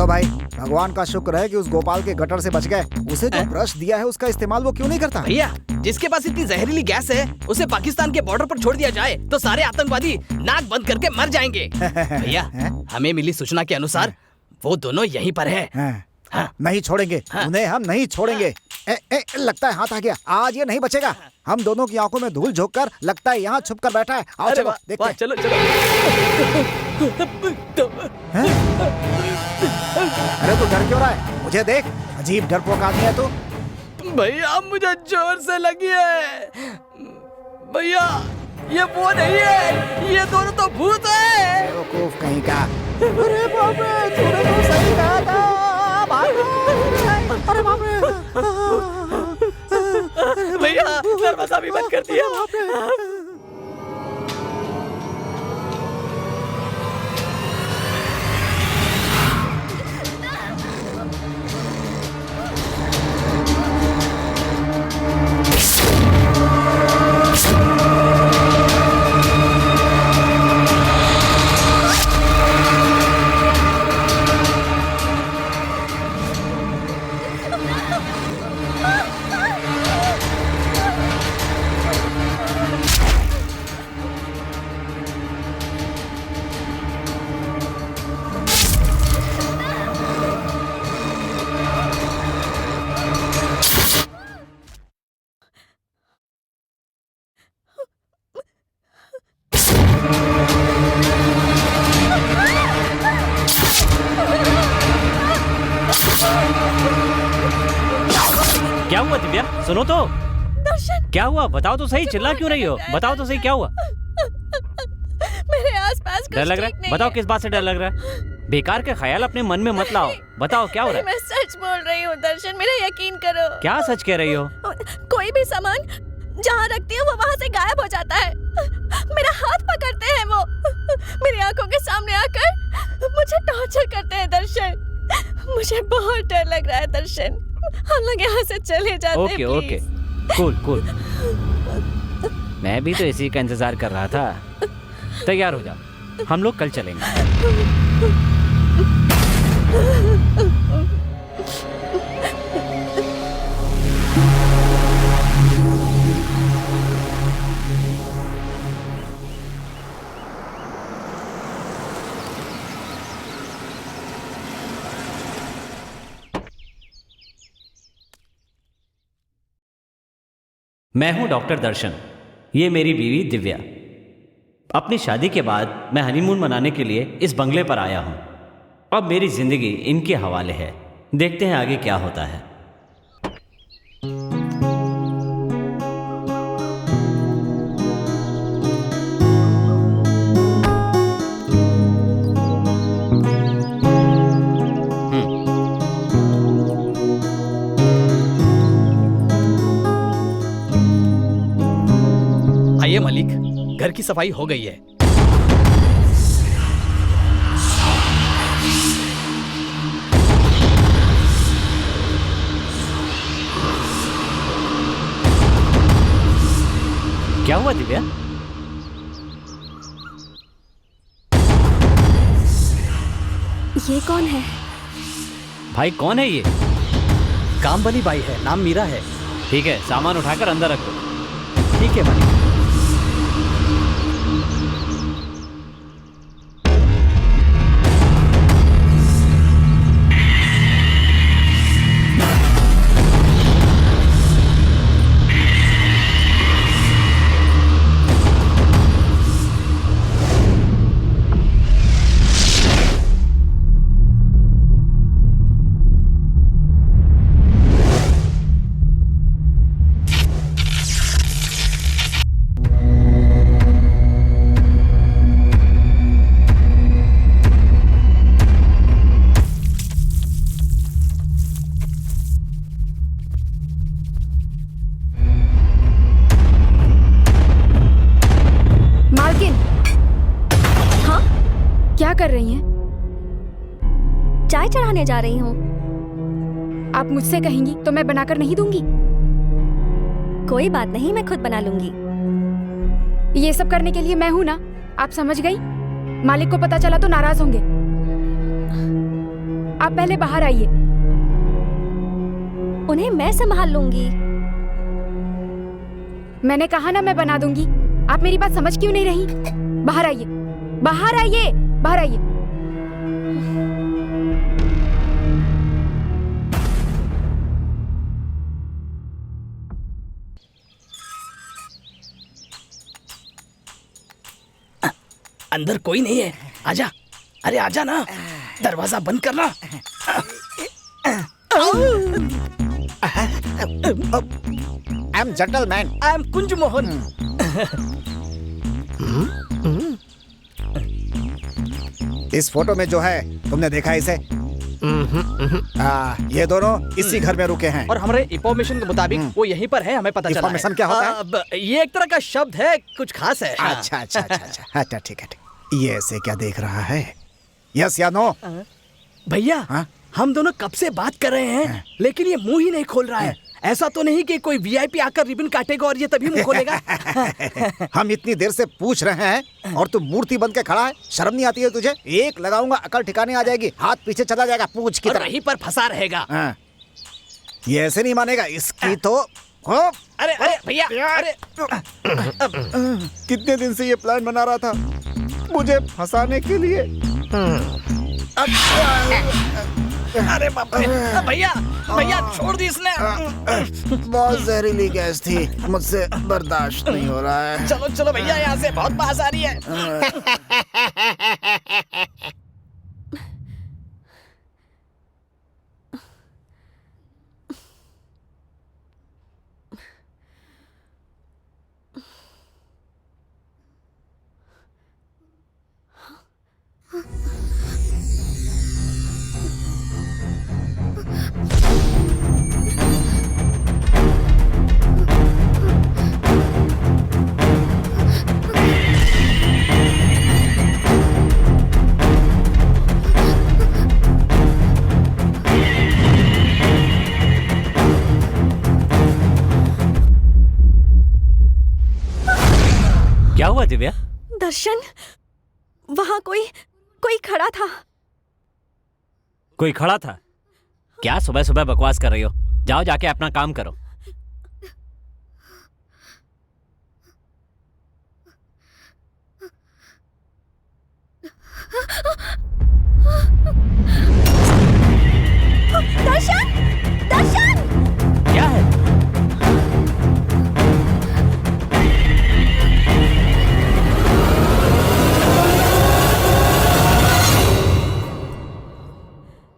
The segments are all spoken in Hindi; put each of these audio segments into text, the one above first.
चलो भाई, भगवान का शुक्र है कि उस गोपाल के गटर से बच गए। उसे जो ब्रश दिया है उसका इस्तेमाल वो क्यों नहीं करता? भैया, जिसके पास इतनी जहरीली गैस है उसे पाकिस्तान के बॉर्डर पर छोड़ दिया जाए तो सारे आतंकवादी नाक बंद करके मर जाएंगे। भैया, हमें मिली सूचना के अनुसार वो दोनों यहीं पर है। हाँ। नहीं छोड़ेंगे, उन्हें हम नहीं छोड़ेंगे। लगता है हाथ आ गया, आज ये नहीं बचेगा। हम दोनों की आंखों में धूल झोंक कर लगता है यहाँ छुप कर बैठा है। आओ चलो देखते हैं। चलो चलो। अरे तू डर क्यों रहा है? मुझे देख, अजीब डरपोक आदमी है तू। भैया मुझे जोर से लगी है। भैया ये वो नहीं है, ये दोनों तो भूत है। बेवकूफ कहीं का। अरे बाप रे, तूने तो सही कहा था। अरे बाप रे। भैया दरवाजा भी बंद कर दिया। क्या हुआ दिव्या? सुनो तो। दर्शन, क्या हुआ? बताओ तो सही, चिल्ला क्यों रही हो? बताओ तो सही, क्या हुआ? मेरे आसपास डर लग रहा है? बताओ किस बात से डर लग रहा है? बेकार के ख्याल अपने मन में मत लाओ। बताओ क्या हो रहा है? मैं सच बोल रही हूँ दर्शन, मेरा यकीन करो। क्या सच कह रही हो? कोई भी सामान जहाँ रखती है वो वहाँ से गायब हो जाता है। मेरा हाथ पकड़ते हैं वो, मेरी आंखों के सामने आकर मुझे टॉर्चर करते हैं दर्शन। मुझे बहुत डर लग रहा है दर्शन, हम लोग यहाँ से चले जाते हैं। Okay okay, cool cool. मैं भी तो इसी का इंतजार कर रहा था। तैयार हो जाओ, हम लोग कल चलेंगे। मैं हूं डॉक्टर दर्शन, ये मेरी बीवी दिव्या। अपनी शादी के बाद मैं हनीमून मनाने के लिए इस बंगले पर आया हूं। अब मेरी जिंदगी इनके हवाले है। देखते हैं आगे क्या होता है। आइए मालिक, घर की सफाई हो गई है। क्या हुआ दिव्या? ये कौन है? भाई कौन है ये? कामबली बाई है, नाम मीरा है। ठीक है, सामान उठाकर अंदर रख दो। ठीक है मालिक। क्या कर रही हैं? चाय चढ़ाने जा रही हूँ। आप मुझसे कहेंगी तो मैं बनाकर नहीं दूंगी। कोई बात नहीं, मैं खुद बना लूंगी। ये सब करने के लिए मैं हूं ना, आप समझ गई? मालिक को पता चला तो नाराज होंगे। आप पहले बाहर आइए। उन्हें मैं संभाल लूंगी। मैंने कहा ना मैं बना दूंगी। आप मेरी बात समझ क्यों नहीं रही? बाहर आइए, बाहर आइए, बाहर आइए। अंदर कोई नहीं है, आजा। अरे आजा ना, दरवाजा बंद करना। I am gentleman. आई एम कुंज मोहन। इस फोटो में जो है तुमने देखा इसे? ये दोनों इसी घर में रुके हैं। और हमारे इंफॉर्मेशन के मुताबिक वो यहीं पर है, हमें पता चला है। Information क्या होता है? अब ये एक तरह का शब्द है, कुछ खास है। अच्छा अच्छा अच्छा अच्छा अच्छा, ठीक है ठीक। ये ऐसे क्या देख रहा है? यस या नो? भैया, हाँ? हम दोनों कब से बात कर रहे हैं, लेकिन ये मुंह ही नहीं खोल रहा है। ऐसा तो नहीं कि कोई वीआईपी आकर रिबन काटेगा और ये तभी मुंह खोलेगा। हम इतनी देर से पूछ रहे हैं और तू मूर्ति बन के खड़ा है। शर्म नहीं आती है तुझे? एक लगाऊंगा अकल ठिकाने आ जाएगी, हाथ पीछे चला जाएगा पूछ की और तरह। वहीं पर फंसा रहेगा। हाँ। ये ऐसे नहीं मानेगा, इसकी तो अरे अरे भैया, अरे कितने दिन से ये प्लान बना रहा था मुझे फंसाने के लिए। अरे बाप रे, भैया भैया छोड़ दी इसने। बहुत जहरीली गैस थी, मुझसे बर्दाश्त नहीं हो रहा है। चलो चलो भैया, यहाँ से बहुत बास आ रही है। क्या हुआ दिव्या? दर्शन, वहां कोई खड़ा था। कोई खड़ा था? क्या सुबह सुबह बकवास कर रही हो? जाओ जाके अपना काम करो। दर्शन, दर्शन! क्या है?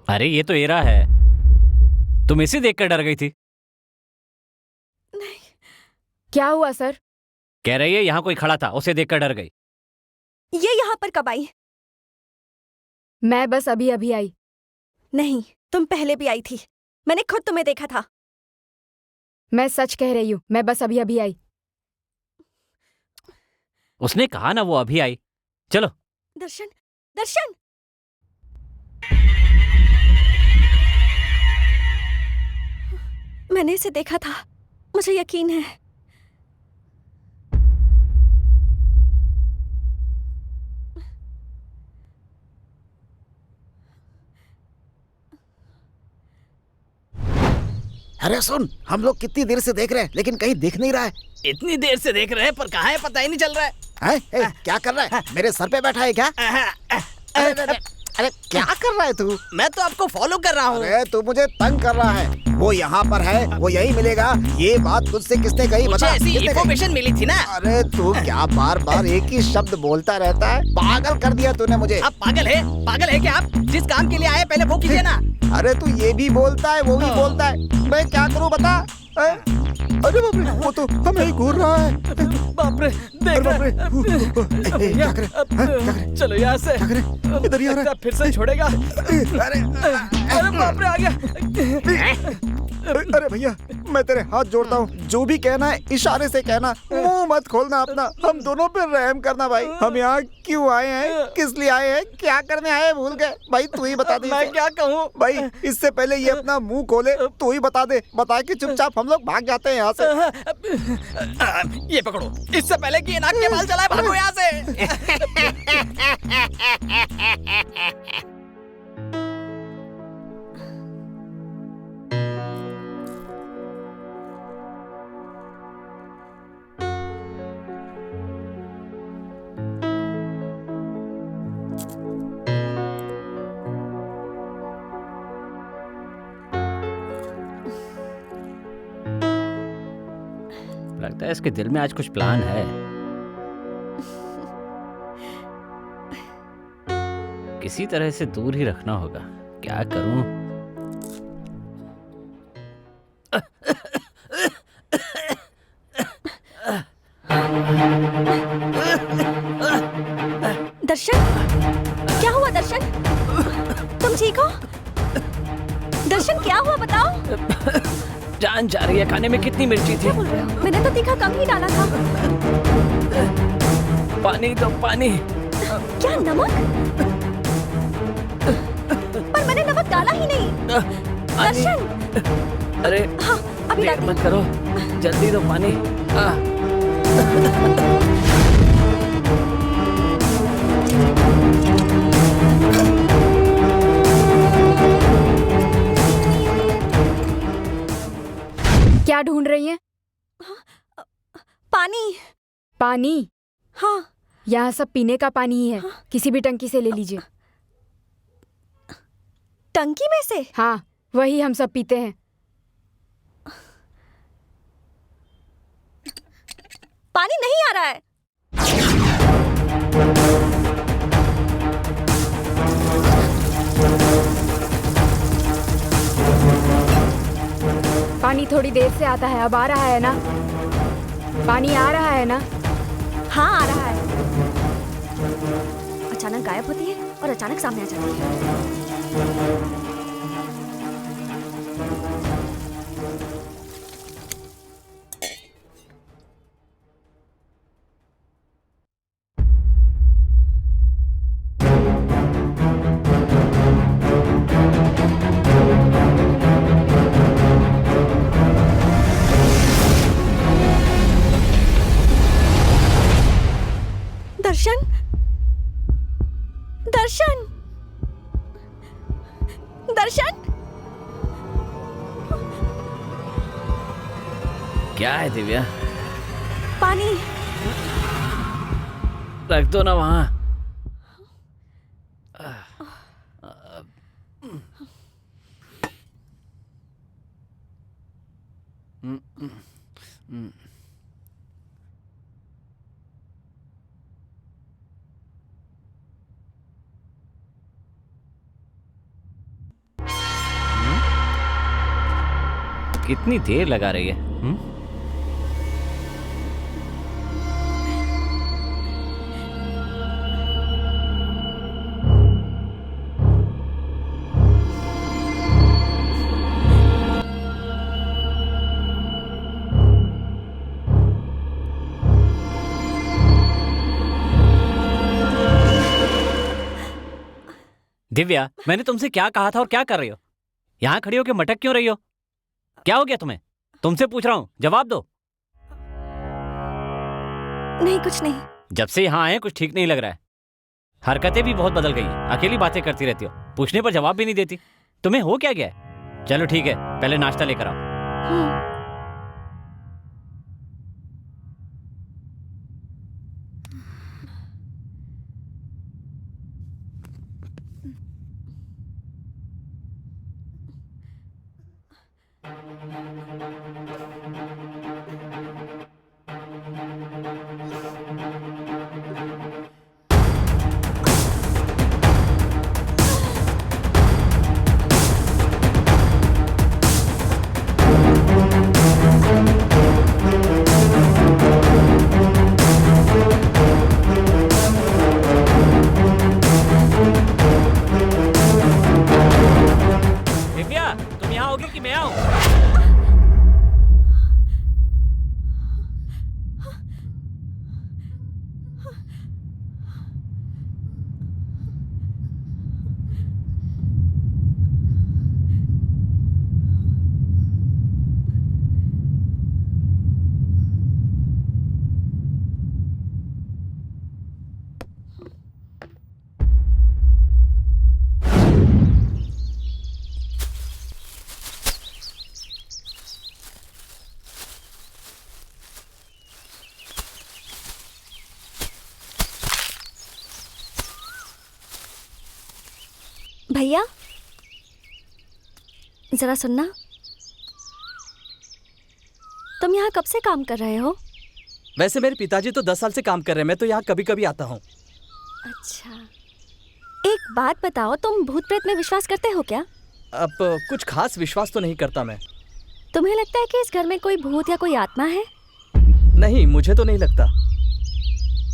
अरे ये तो एरा है। तुम इसे देखकर डर गई थी? क्या हुआ सर? कह रही है यहाँ कोई खड़ा था, उसे देखकर डर गई। ये यहाँ पर कब आई? मैं बस अभी अभी आई। नहीं, तुम पहले भी आई थी। मैंने खुद तुम्हें देखा था। मैं सच कह रही हूँ, मैं बस अभी अभी आई। उसने कहा ना वो अभी आई। चलो। दर्शन, दर्शन! मैंने इसे देखा था, मुझे यकीन है। अरे सुन, हम लोग कितनी देर से देख रहे हैं लेकिन कहीं दिख नहीं रहा है। इतनी देर से देख रहे हैं पर कहाँ है पता ही नहीं चल रहा है। हैं? क्या कर रहा है? मेरे सर पे बैठा है क्या? अरे क्या कर रहा है तू? मैं तो आपको फॉलो कर रहा हूँ। अरे तू मुझे तंग कर रहा है। वो यहाँ पर है, वो यही मिलेगा। ये बात तुझसे किसने कही? मुझे बता। ऐसी किसने कही? इन्फॉर्मेशन मिली थी ना। अरे तू क्या बार बार एक ही शब्द बोलता रहता है? पागल कर दिया तूने मुझे। आप पागल है क्या आप? जिस काम के लिए आए पहले वो कीजिए ना। अरे तू ये भी बोलता है, वो भी बोलता है। मैं क्या करूँ बता? अरे बाप रे, वो तो हमें ही घूर रहा है। बाप रे, देख बाप रे। भैया, क्या करे? क्या करे? चलो यहाँ से। क्या करे? इधर ही आ रहा है। फिर से छोड़ेगा। अरे अरे बाप रे, आ गया। अरे भैया, मैं तेरे हाथ जोड़ता हूँ, जो भी कहना है इशारे से कहना, मुंह मत खोलना अपना। हम दोनों पे रहम करना भाई। हम यहाँ क्यों आए हैं, किस लिए आए हैं, क्या करने आए हैं, भूल गए भाई। तू ही बता दे। मैं क्या कहूँ भाई? इससे पहले ये अपना मुंह खोले, तू ही बता दे। बता के चुपचाप हम लोग भाग जाते हैं यहाँ से। ये पकड़ो, इससे पहले कि ये नाक के बाल चलाए, भागो यहाँ से। लगता है इसके दिल में आज कुछ प्लान है। किसी तरह से दूर ही रखना होगा। क्या करूं? दर्शन, क्या हुआ दर्शन? तुम ठीक हो? दर्शन क्या हुआ बताओ? जान जा रही है। खाने में कितनी मिर्ची थी? क्या बोल रहे हो? मैंने तो तीखा कम ही डाला था। पानी दो, पानी। क्या नमक? पर मैंने नमक डाला ही नहीं। दर्शन, अरे हाँ अभी देर डाल मत करो, जल्दी दो पानी। क्या ढूंढ रही हैं? पानी। पानी? हाँ। यहाँ सब पीने का पानी ही है। किसी भी टंकी से ले लीजिए। टंकी में से? हाँ, वही हम सब पीते हैं। पानी नहीं आ रहा है। पानी थोड़ी देर से आता है, अब आ रहा है ना? पानी आ रहा है ना? हाँ आ रहा है। अचानक गायब होती है और अचानक सामने आ जाती है। दर्शन, दर्शन, दर्शन। क्या है दिव्या? पानी। रख दो ना वहां। कितनी देर लगा रही है? दिव्या, मैंने तुमसे क्या कहा था और क्या कर रही हो? यहाँ खड़ी होकर मटक क्यों रही हो? क्या हो गया तुम्हें? तुमसे पूछ रहा हूँ, जवाब दो। नहीं कुछ नहीं। जब से यहाँ आए कुछ ठीक नहीं लग रहा है। हरकतें भी बहुत बदल गई हैं। अकेली बातें करती रहती हो, पूछने पर जवाब भी नहीं देती। तुम्हें हो क्या गया है? चलो ठीक है, पहले नाश्ता लेकर आओ। भैया जरा सुनना। तुम यहाँ कब से काम कर रहे हो? वैसे मेरे पिताजी तो 10 साल से काम कर रहे हैं, मैं तो यहाँ कभी कभी आता हूँ। अच्छा, एक बात बताओ, तुम भूत प्रेत में विश्वास करते हो क्या? अब कुछ खास विश्वास तो नहीं करता मैं। तुम्हें लगता है कि इस घर में कोई भूत या कोई आत्मा है? नहीं, मुझे तो नहीं लगता।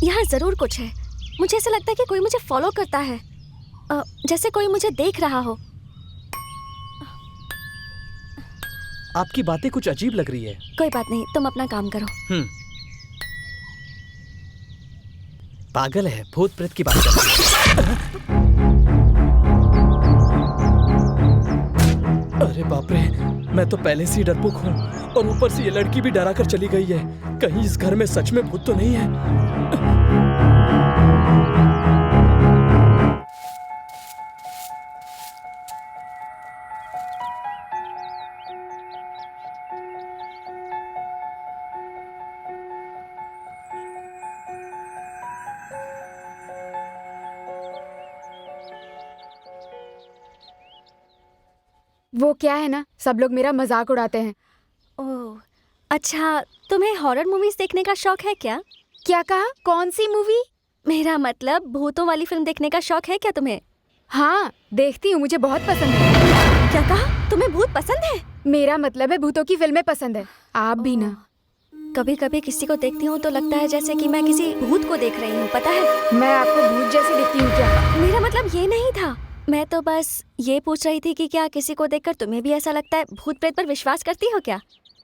यहाँ जरूर कुछ है। मुझे ऐसा लगता है कि कोई मुझे फॉलो करता है, जैसे कोई मुझे देख रहा हो। आपकी बातें कुछ अजीब लग रही है। कोई बात नहीं, तुम अपना काम करो। पागल है, भूत प्रेत की बात कर रही है। अरे बाप रे, मैं तो पहले से ही डरपोक हूँ और ऊपर से ये लड़की भी डरा कर चली गई है। कहीं इस घर में सच में भूत तो नहीं है? वो क्या है ना, सब लोग मेरा मजाक उड़ाते हैं। ओह, अच्छा, तुम्हें हॉरर मूवीज देखने का शौक है क्या? क्या कहा? कौन सी मूवी? मेरा मतलब भूतों वाली फिल्म देखने का शौक है क्या तुम्हें? हाँ, देखती हूँ, मुझे बहुत पसंद है। क्या कहा? तुम्हें भूत पसंद है? मेरा मतलब है भूतों की फिल्में पसंद है। आप भी ना? कभी कभी किसी को देखती हूँ तो लगता है जैसे कि मैं किसी भूत को देख रही हूँ, पता है? मैं आपको भूत जैसी दिखती हूँ क्या? मेरा मतलब ये नहीं था। मैं तो बस ये पूछ रही थी कि क्या किसी को देखकर तुम्हें भी ऐसा लगता है? भूत प्रेत पर विश्वास करती हो क्या?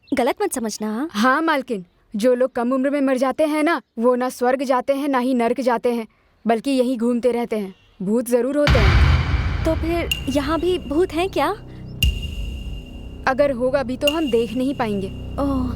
गलत मत समझना। हाँ मालकिन, जो लोग कम उम्र में मर जाते हैं ना, वो ना स्वर्ग जाते हैं ना ही नर्क जाते हैं, बल्कि यहीं घूमते रहते हैं। भूत जरूर होते हैं। तो फिर यहाँ भी भूत हैं क्या? अगर होगा भी तो हम देख नहीं पाएंगे। ओह,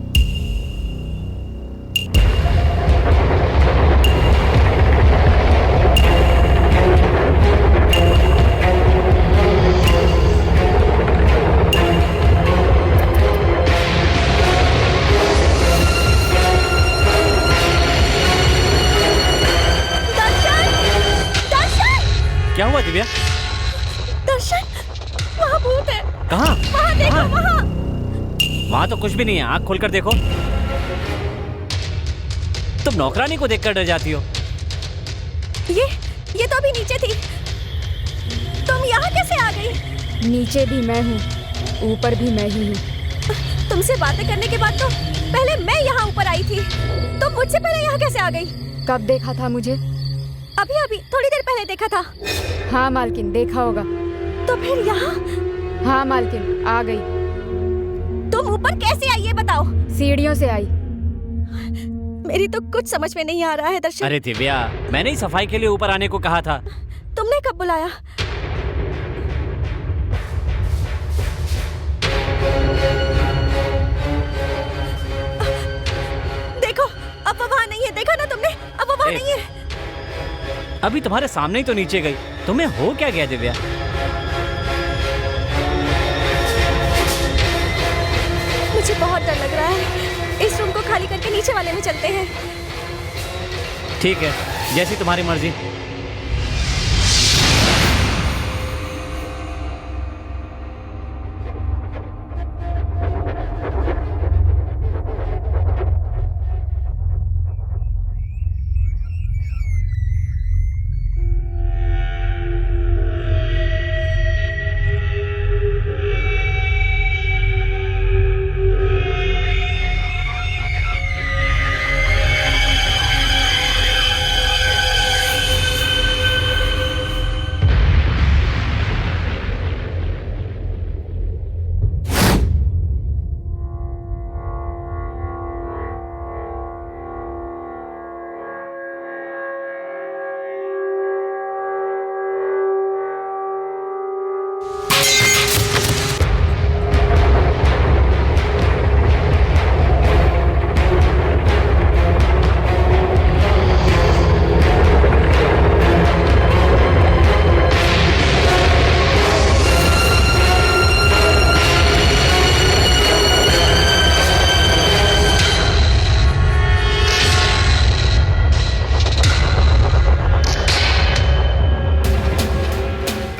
क्या हुआ दिव्या? दर्शन, वहाँ भूत है। कहाँ? वहाँ देखो, वहाँ। वहाँ तो कुछ भी नहीं है, आँख खोलकर देखो। तुम नौकरानी को देखकर डर जाती हो। ये तो अभी नीचे थी। तुम यहाँ कैसे आ गई? नीचे भी मैं हूँ, ऊपर भी मैं ही हूँ। तुमसे बातें करने के बाद तो पहले मैं यहाँ ऊपर आई थी। तुम मुझसे पहले यहाँ कैसे आ गई? कब देखा था मुझे? अभी थोड़ी देर पहले देखा था। हाँ मालकिन, देखा होगा। तो फिर यहाँ? हाँ मालकिन, आ गई। तुम ऊपर कैसे आई ये बताओ? सीढ़ियों से आई। मेरी तो कुछ समझ में नहीं आ रहा है दर्शन। अरे दिव्या, मैंने ही सफाई के लिए ऊपर आने को कहा था। तुमने कब बुलाया? देखो, अब वो वहाँ नहीं है। देखा ना तुमने? अब वो वहाँ नहीं है। अभी तुम्हारे सामने ही तो नीचे गई। तुम्हें हो क्या गया दिव्या? मुझे बहुत डर लग रहा है। इस रूम को खाली करके नीचे वाले में चलते हैं। ठीक है, जैसी तुम्हारी मर्जी।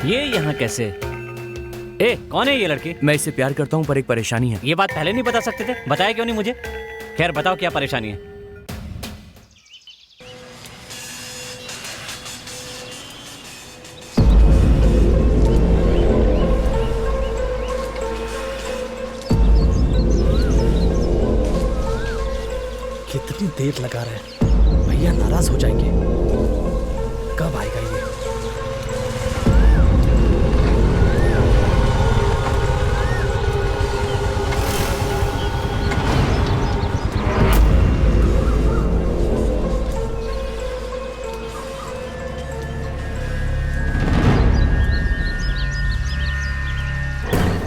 ये यहाँ कैसे? ए, कौन है ये लड़की? मैं इससे प्यार करता हूँ पर एक परेशानी है। ये बात पहले नहीं बता सकते थे? बताया क्यों नहीं मुझे? खैर बताओ क्या परेशानी है? कितनी देर लगा रहे हैं, भैया नाराज हो जाएंगे। कब आएगा ये?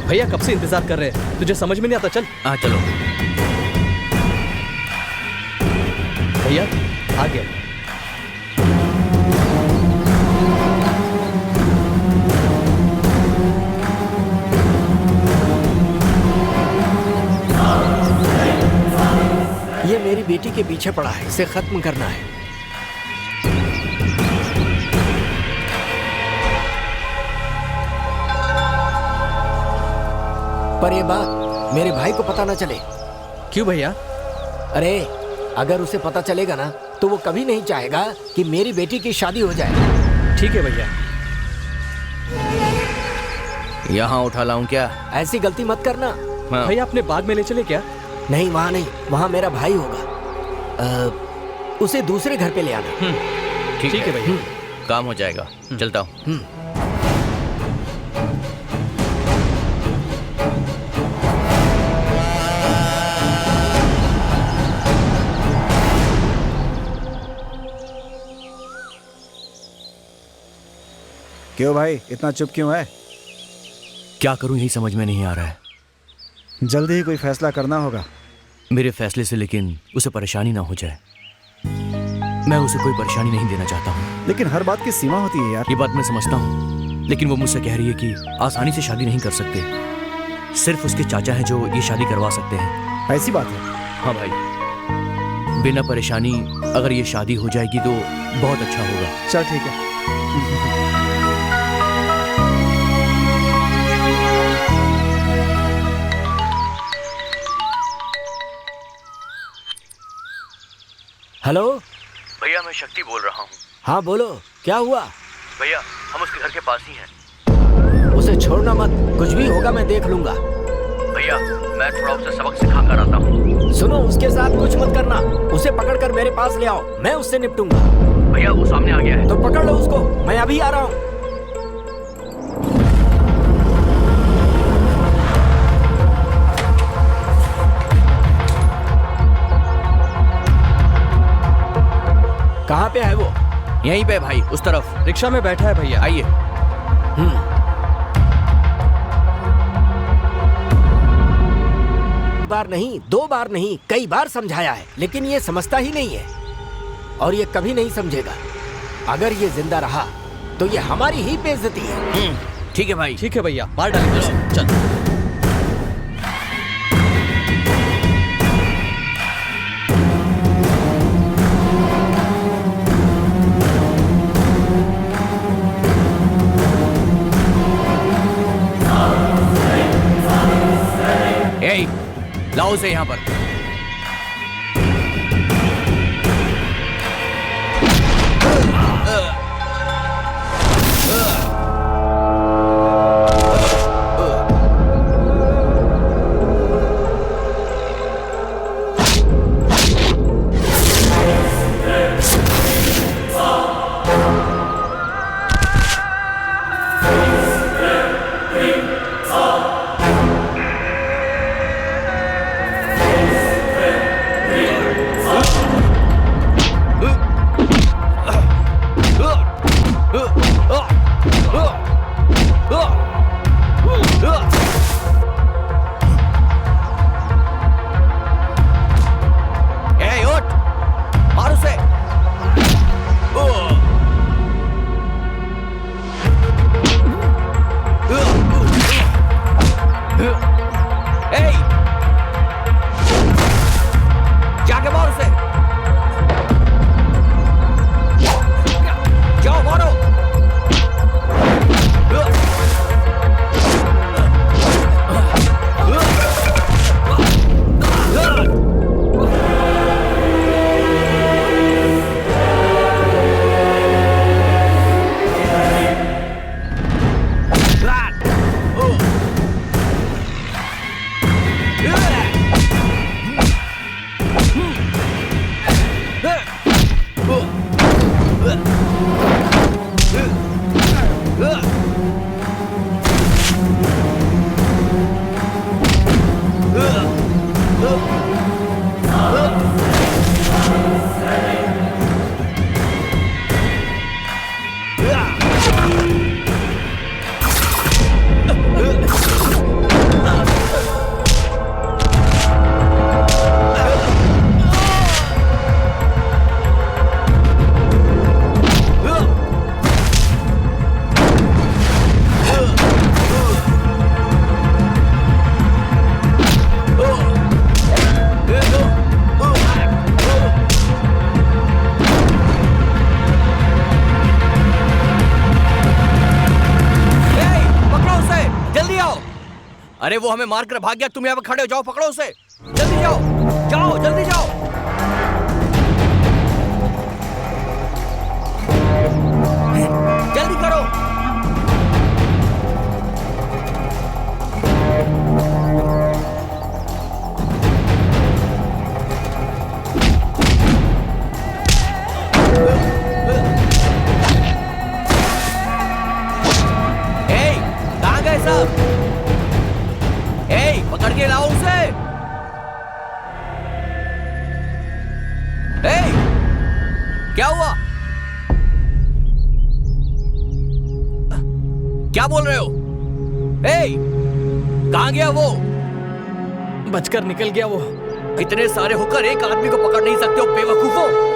भैया कब से इंतजार कर रहे हैं, तुझे समझ में नहीं आता? चल हाँ चलो। भैया आ गया। ये मेरी बेटी के पीछे पड़ा है, इसे खत्म करना है। पर ये बात मेरे भाई को पता ना चले। क्यों भैया? अरे अगर उसे पता चलेगा ना तो वो कभी नहीं चाहेगा कि मेरी बेटी की शादी हो जाए। ठीक है भैया। यहाँ उठा लाऊं क्या? ऐसी गलती मत करना। हाँ। भैया अपने बाग में ले चले क्या? नहीं वहाँ नहीं, वहाँ मेरा भाई होगा। उसे दूसरे घर पे ले आना। ठीक है भैया। काम हो जाएगा, चलता हूँ। क्यों भाई इतना चुप क्यों है? क्या करूँ यही समझ में नहीं आ रहा है। जल्दी ही कोई फैसला करना होगा। मेरे फैसले से लेकिन उसे परेशानी ना हो जाए। मैं उसे कोई परेशानी नहीं देना चाहता हूँ। लेकिन हर बात की सीमा होती है यार। ये बात मैं समझता हूँ, लेकिन वो मुझसे कह रही है कि आसानी से शादी नहीं कर सकते, सिर्फ उसके चाचा हैं जो ये शादी करवा सकते हैं। ऐसी बात है? हाँ भाई, बिना परेशानी अगर ये शादी हो जाएगी तो बहुत अच्छा होगा। चल ठीक है। हेलो भैया, मैं शक्ति बोल रहा हूँ। हाँ बोलो, क्या हुआ? भैया, हम उसके घर के पास ही हैं। उसे छोड़ना मत, कुछ भी होगा मैं देख लूंगा। भैया, मैं थोड़ा उसे सबक सिखा कर आता हूँ। सुनो, उसके साथ कुछ मत करना। उसे पकड़कर मेरे पास ले आओ, मैं उससे निपटूंगा। भैया, वो सामने आ गया है। तो पकड़ लो उसको, मैं अभी आ रहा हूँ। कहाँ पे है वो? यहीं पे भाई, उस तरफ रिक्शा में बैठा है भैया। आइए। बार नहीं, 2 बार नहीं, कई बार समझाया है, लेकिन ये समझता ही नहीं है और ये कभी नहीं समझेगा। अगर ये जिंदा रहा तो ये हमारी ही बेइज्जती है। ठीक है भाई। ठीक है भैया, मार डालेंगे उसे। चल। लाओ उसे यहाँ पर। अरे वो हमें मार कर भाग गया, तुम यहाँ पे खड़े हो, जाओ पकड़ो उसे, जल्दी जाओ, जाओ जल्दी जाओ। जल्दी करो। कहाँ गए सब? पकड़ के लाओ उसे। क्या हुआ? क्या बोल रहे हो? कहाँ गया वो? बचकर निकल गया वो। इतने सारे होकर एक आदमी को पकड़ नहीं सकते हो बेवकूफों।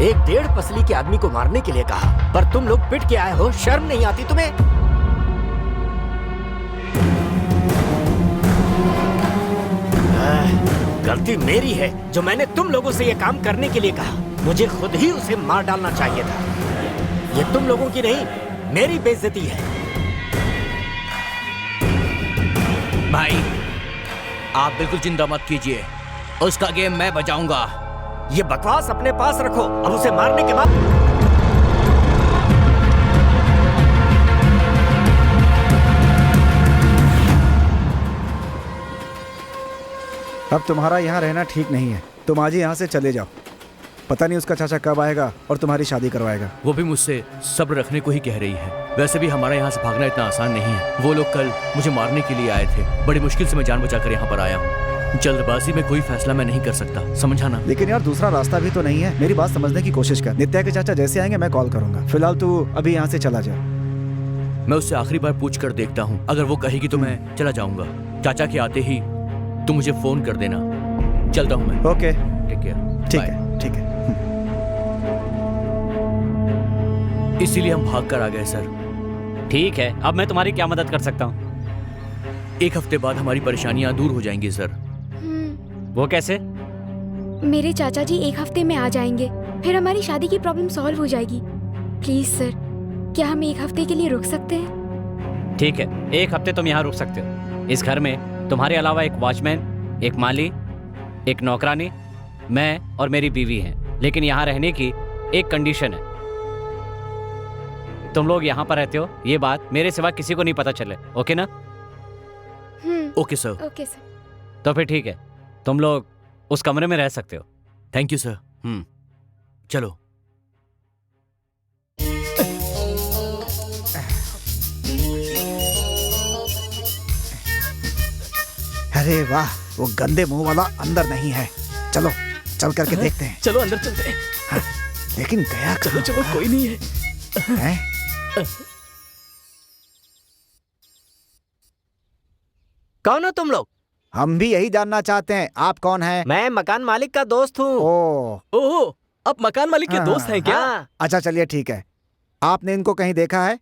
एक 1.5 पसली के आदमी को मारने के लिए कहा, पर तुम लोग पिट के आए हो, शर्म नहीं आती तुम्हें? गलती मेरी है जो मैंने तुम लोगों से ये काम करने के लिए कहा। मुझे खुद ही उसे मार डालना चाहिए था। ये तुम लोगों की नहीं, मेरी बेइज्जती है। भाई आप बिल्कुल चिंता मत कीजिए, उसका गेम मैं बजाऊंगा। ये बकवास अपने पास रखो। अब उसे मारने के बाद अब तुम्हारा यहाँ रहना ठीक नहीं है। तुम आज ही यहाँ से चले जाओ। पता नहीं उसका चाचा कब आएगा और तुम्हारी शादी करवाएगा। वो भी मुझसे सब्र रखने को ही कह रही है। वैसे भी हमारा यहाँ से भागना इतना आसान नहीं है। वो लोग कल मुझे मारने के लिए आए थे। बड़ी मुश्किल से मैं जान बचाकर यहाँ पर आया हूँ। जल्दबाजी में कोई फैसला मैं नहीं कर सकता, समझा ना? लेकिन यार दूसरा रास्ता भी तो नहीं है। मेरी बात समझने की कोशिश कर। नित्या के चाचा जैसे आएंगे मैं कॉल करूंगा। फिलहाल तू अभी यहाँ से चला जा। मैं उससे आखिरी बार पूछ कर देखता हूँ। अगर वो कहेगी तो मैं चला जाऊंगा। चाचा के आते ही तुम मुझे फोन कर देना। चलता हूँ मैं। Okay take care. ठीक है, ठीक है। इसीलिए हम भाग कर आ गए सर। ठीक है, अब मैं तुम्हारी क्या मदद कर सकता हूँ? 1 हफ्ते बाद हमारी परेशानियां दूर हो जाएंगी सर। वो कैसे? मेरे चाचा जी 1 हफ्ते में आ जाएंगे, फिर हमारी शादी की प्रॉब्लम सॉल्व हो जाएगी। प्लीज सर, क्या हम 1 हफ्ते के लिए रुक सकते हैं? ठीक है, 1 हफ्ते तुम यहाँ रुक सकते हो। इस घर में तुम्हारे अलावा एक वॉचमैन, एक माली, एक नौकरानी, मैं और मेरी बीवी हैं। लेकिन यहाँ रहने की एक कंडीशन है। तुम लोग यहाँ पर रहते हो, ये बात मेरे सिवा किसी को नहीं पता चले। ओके ना? Okay sir. Okay sir. तो फिर ठीक है, तुम लोग उस कमरे में रह सकते हो। Thank you sir. चलो। अरे वाह, वो गंदे मुंह वाला अंदर नहीं है। चलो चल करके देखते हैं। चलो अंदर चलते हैं। हाँ, लेकिन गया चलो चलो, कोई नहीं है। है? कौन हो तुम लोग? हम भी यही जानना चाहते हैं। आप कौन हैं? मैं मकान मालिक का दोस्त हूँ। ओह, आप मकान मालिक के दोस्त हैं क्या? हाँ, अच्छा चलिए ठीक है। आपने इनको कहीं देखा है?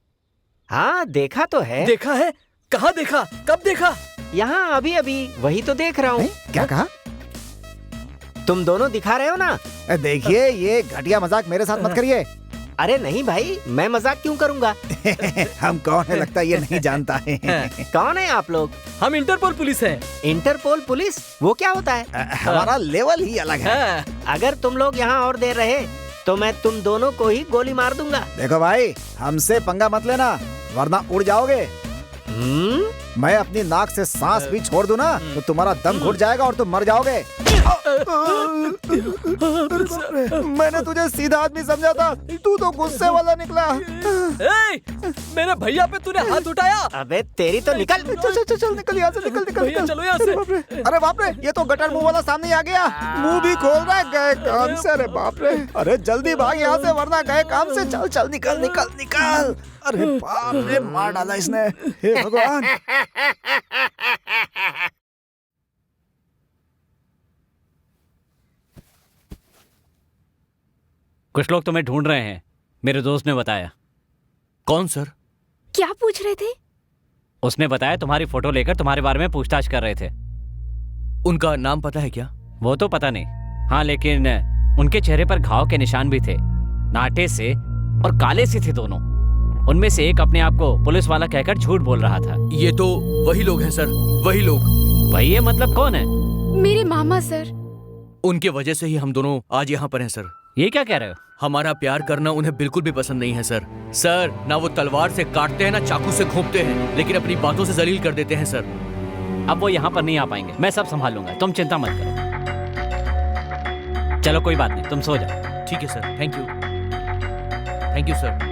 हाँ देखा तो है। देखा है? कहाँ देखा? कब देखा? यहाँ अभी अभी, वही तो देख रहा हूँ। क्या कहा? तुम दोनों दिखा रहे हो ना? देखिए, ये घटिया मजाक मेरे साथ मत करिए। अरे नहीं भाई, मैं मजाक क्यों करूँगा? हम कौन है लगता है ये नहीं जानता है। कौन है आप लोग? हम इंटरपोल पुलिस हैं। Interpol police? वो क्या होता है? हमारा लेवल ही अलग है। हाँ। अगर तुम लोग यहाँ और देर रहे तो मैं तुम दोनों को ही गोली मार दूंगा। देखो भाई, हमसे पंगा मत लेना वरना उड़ जाओगे। मैं अपनी नाक से सांस भी छोड़ दूं ना तो तुम्हारा दम घुट जाएगा और तुम मर जाओगे। मैंने तुझे सीधा आदमी समझा था, तू तो गुस्से वाला निकला। मेरे भैया पे तूने हाथ उठाया। अबे तेरी तो निकल। चल निकल यहाँ से, निकल निकल भैया निकल। चलो यहाँ से। अरे बाप रे, ये तो गटर मुंह वाला सामने ही आ गया। मुंह भी खोल रहा है, गए काम से। अरे बाप रे, अरे जल्दी भाग यहाँ से वरना गए काम से। चल चल निकल निकल निकल। अरे बाप रे, मार डाला इसने। हे भगवान। कुछ लोग तुम्हें ढूंढ रहे हैं, मेरे दोस्त ने बताया। कौन सर? क्या पूछ रहे थे? उसने बताया तुम्हारी फोटो लेकर तुम्हारे बारे में पूछताछ कर रहे थे। उनका नाम पता है क्या? वो तो पता नहीं, हाँ लेकिन उनके चेहरे पर घाव के निशान भी थे, नाटे से और काले से थे दोनों। उनमें से एक अपने आप को पुलिस वाला कहकर झूठ बोल रहा था। ये तो वही लोग हैं सर, वही लोग। भाई ये मतलब कौन है? मेरे मामा सर। उनके वजह से ही हम दोनों आज यहाँ पर हैं सर। ये क्या कह रहे हो? हमारा प्यार करना उन्हें बिल्कुल भी पसंद नहीं है सर। सर, ना वो तलवार से काटते हैं ना चाकू से घोंपते हैं, लेकिन अपनी बातों से जलील कर देते हैं सर। अब वो यहाँ पर नहीं आ पाएंगे, मैं सब संभाल लूंगा, तुम चिंता मत करो। चलो कोई बात नहीं, तुम सो जाओ। ठीक है sir, thank you. Thank you sir.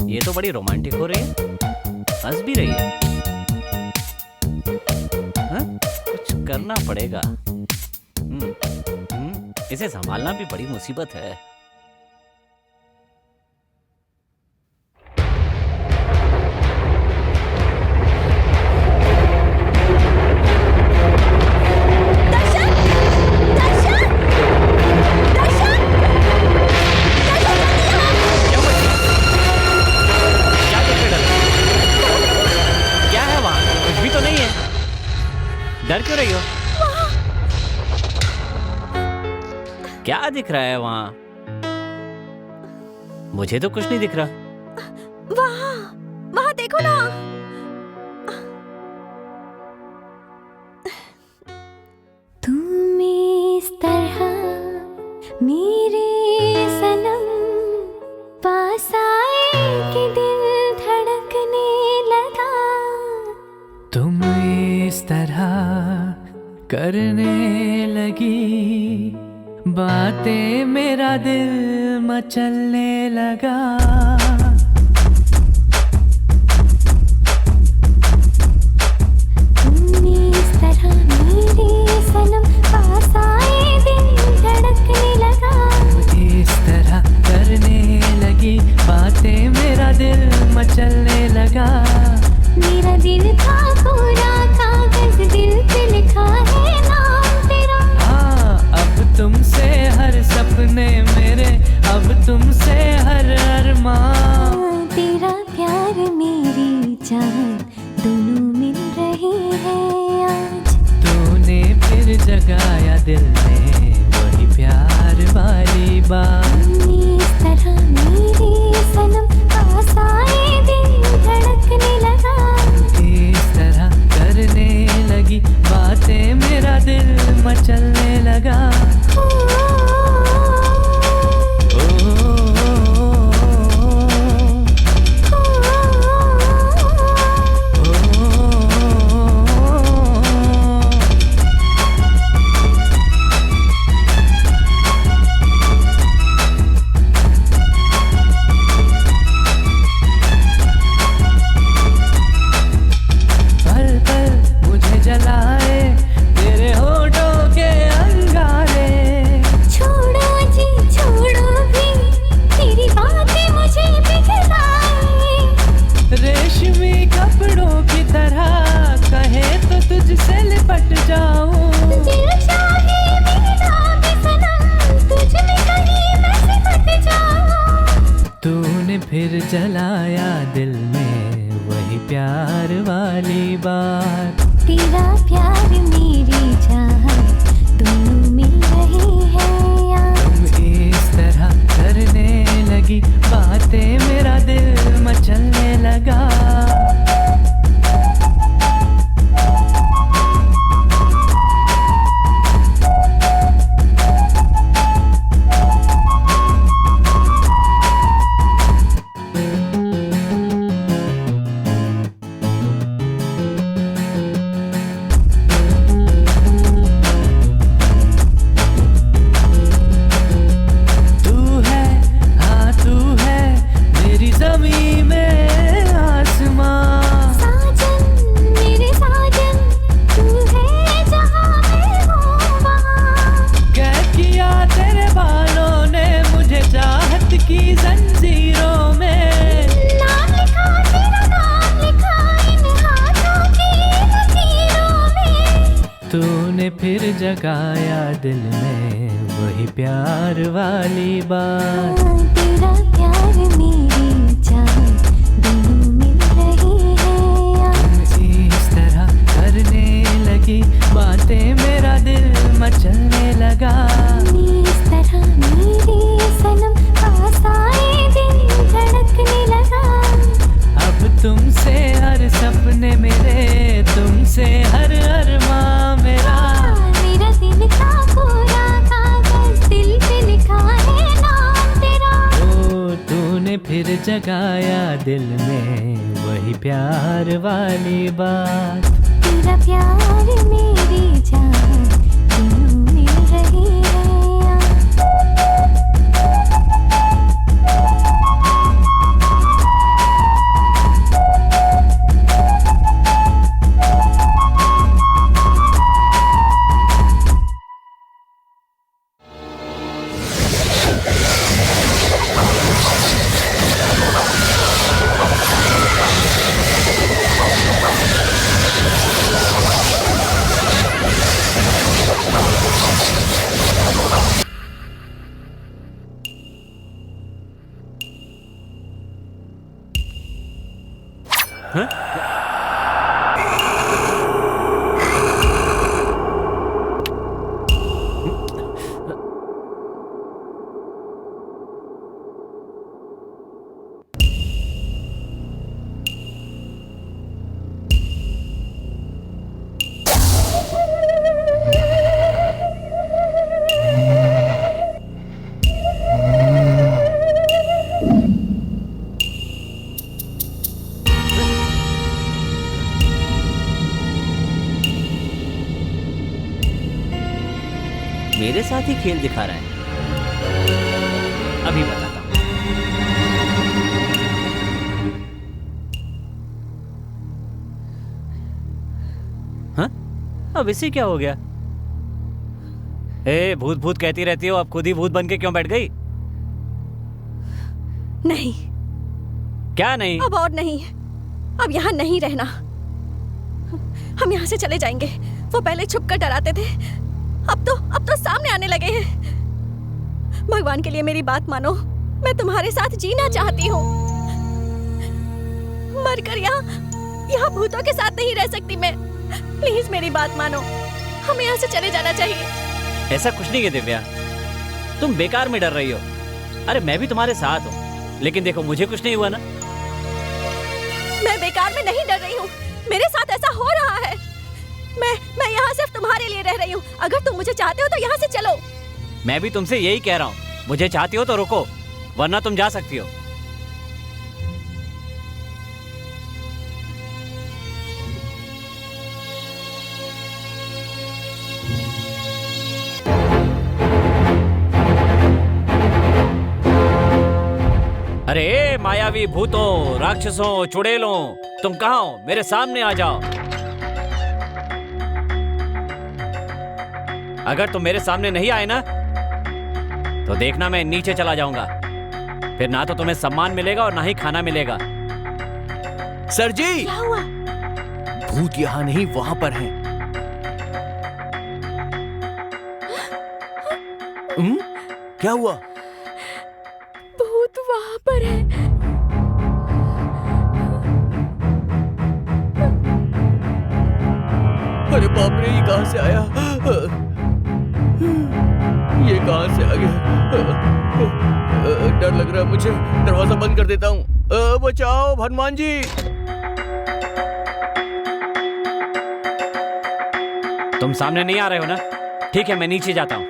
ये तो बड़ी रोमांटिक हो रही है, हंस भी रही है। हाँ? कुछ करना पड़ेगा। इसे संभालना भी बड़ी मुसीबत है। डर क्यों रही हो? क्या दिख रहा है वहां? मुझे तो कुछ नहीं दिख रहा। वहाँ वहाँ देखो ना। तुम इस तरह मेरे सनम पास आए कि दिल धड़कने लगा। तुम इस तरह करने लगी बातें, मेरा दिल मचलने लगा। तुम इस तरह मेरे सनम पास आए, दिल धड़कने लगा। इस तरह करने लगी बातें, मेरा दिल मचलने लगा। मेरा दिल था पूरा कागज, दिल पे लिखा है नाम तेरा। हाँ, अब तुमसे हर सपने मेरे, अब तुमसे हर अरमान। तेरा प्यार मेरी जान दोनों मिल रहे हैं आज। तूने फिर जगाया दिल में वही प्यार वाली बात। इस तरह मेरे सनम पास आए, दिल धड़कने लगा। इस तरह करने लगी बातें, मेरा दिल मचलने लगा। पल पल मुझे जलाए तेरे होठों के अंगारे। जलाया दिल में वही प्यार वाली बात। तेरा प्यार मेरी चाहत दोनों मिल रही है यार। तुम इस तरह करने लगी बातें मेरा दिल मचलने लगा। फिर जगाया दिल में वही प्यार वाली बात। तेरा प्यार मेरी चाहत दोनों मिल रही है यार। इस तरह करने लगी बातें मेरा दिल मचलने लगा। इस तरह मेरी सनम पास आए दिल धड़कने लगा। अब तुमसे हर सपने मेरे, तुमसे हर अरमां मेरा। दिल का पूरा कागज दिल पे लिखा है नाम तेरा। ओ तूने फिर जगाया दिल में वही प्यार वाली बात। तेरा प्यार मेरी जान दोनों मिल रही है यार। मेरे साथ ही खेल दिखा रहा है। अभी बताता हूं। हाँ? अब इसे क्या हो गया? ए, भूत भूत कहती रहती हो, अब खुद ही भूत बन के क्यों बैठ गई? नहीं। क्या नहीं? अब और नहीं, अब यहाँ नहीं रहना। हम यहाँ से चले जाएंगे। वो पहले छुप कर डराते थे, अब तो सामने आने लगे हैं। भगवान के लिए मेरी बात मानो, मैं तुम्हारे साथ जीना चाहती हूँ। मरकर यहाँ भूतों के साथ नहीं रह सकती मैं। प्लीज मेरी बात मानो, हमें यहाँ से चले जाना चाहिए। ऐसा कुछ नहीं है दिव्या, तुम बेकार में डर रही हो। अरे मैं भी तुम्हारे साथ हूँ, लेकिन देखो मुझे कुछ नहीं हुआ ना। मैं बेकार में नहीं डर रही हूँ, मेरे साथ ऐसा हो रहा है। मैं यहाँ सिर्फ तुम्हारे लिए रह रही हूँ। अगर तुम मुझे चाहते हो तो यहाँ से चलो। मैं भी तुमसे यही कह रहा हूँ, मुझे चाहती हो तो रुको, वरना तुम जा सकती हो। अरे मायावी भूतों, राक्षसों, चुड़ैलों, तुम कहाँ हो? मेरे सामने आ जाओ। अगर तुम मेरे सामने नहीं आए ना तो देखना मैं नीचे चला जाऊंगा। फिर ना तो तुम्हें सम्मान मिलेगा और ना ही खाना मिलेगा। सर जी, क्या हुआ? भूत यहाँ नहीं, वहां पर हैं। क्या हुआ? भूत वहां पर है। बाप रे, ये कहाँ से आया? ये कहाँ से आ गया? डर लग रहा है मुझे। दरवाजा बंद कर देता हूँ। बचाओ हनुमान जी। तुम सामने नहीं आ रहे हो ना? ठीक है, मैं नीचे जाता हूँ।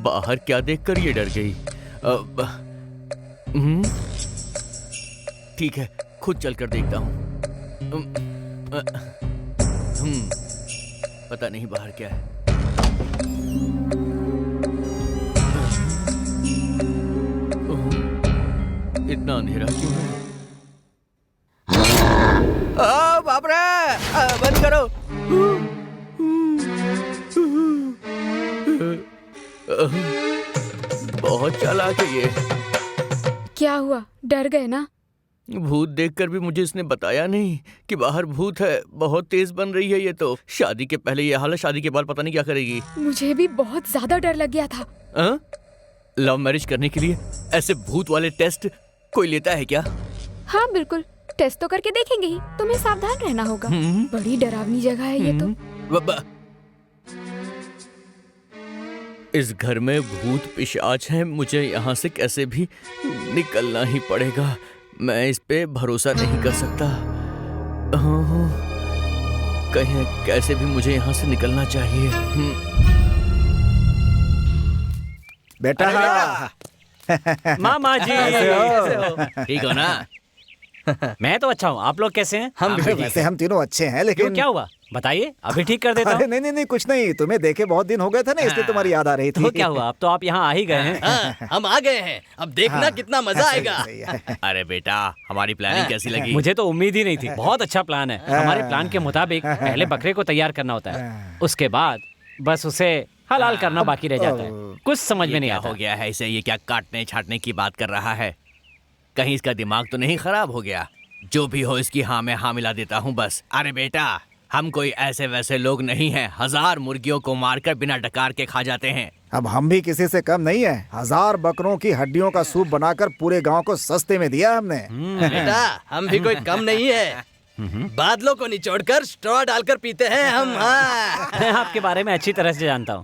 बाहर क्या देखकर ये डर गई? ठीक है, खुद चलकर देखता हूँ। पता नहीं बाहर क्या है। इतना अंधेरा क्यों है? बाप रे, बंद करो। बहुत चालाक है ये। क्या हुआ, डर गए ना? भूत देखकर भी मुझे इसने बताया नहीं कि बाहर भूत है। बहुत तेज बन रही है ये तो। शादी के पहले ये हालत, शादी के बाद पता नहीं क्या करेगी। मुझे भी बहुत ज्यादा डर लग गया था। लव मैरिज करने के लिए ऐसे भूत वाले टेस्ट कोई लेता है क्या? हाँ बिल्कुल, टेस्ट तो करके देखेंगे ही। तुम्हें सावधान रहना होगा। बड़ी डरावनी जगह है ये तो। इस घर में भूत पिशाच हैं। मुझे यहाँ से कैसे भी निकलना ही पड़ेगा। मैं इस पे भरोसा नहीं कर सकता। कहीं कैसे भी मुझे यहाँ से निकलना चाहिए। बेटा, मामा जी, कैसे हो? ठीक हो ना? मैं तो अच्छा हूँ। आप लोग कैसे हैं? हम भी वैसे हम तीनों अच्छे हैं, क्यों, लेकिन क्या हुआ बताइए, अभी ठीक कर देता अरे हूँ। नहीं, कुछ नहीं। तुम्हें देखे बहुत दिन हो गए थे ना, इसलिए तुम्हारी याद आ रही थी। तो क्या हुआ, अब तो आप यहाँ आ ही गए हैं। हाँ, हम आ गए हैं। अब देखना कितना मजा आएगा। सही है। अरे बेटा, हमारी प्लानिंग कैसी लगी? मुझे तो उम्मीद ही नहीं थी। बहुत अच्छा प्लान है। हमारे प्लान के मुताबिक पहले बकरे को तैयार करना होता है, उसके बाद बस उसे हलाल करना बाकी रह जाता है। कुछ समझ में नहीं आता। हो गया है इसे? ये क्या काटने छाटने की बात कर रहा है? कहीं इसका दिमाग तो नहीं खराब हो गया? जो भी हो, इसकी हाँ में हाँ मिला देता हूँ बस। अरे बेटा, हम कोई ऐसे वैसे लोग नहीं हैं। 1000 मुर्गियों को मारकर बिना डकार के खा जाते हैं। अब हम भी किसी से कम नहीं है। 1000 बकरों की हड्डियों का सूप बनाकर पूरे गांव को सस्ते में दिया हमने। बेटा, हम भी कोई कम नहीं है। बादलों को निचोड़कर स्ट्रॉ डालकर पीते हैं हम। हाँ। मैं आपके बारे में अच्छी तरह से जानता हूँ।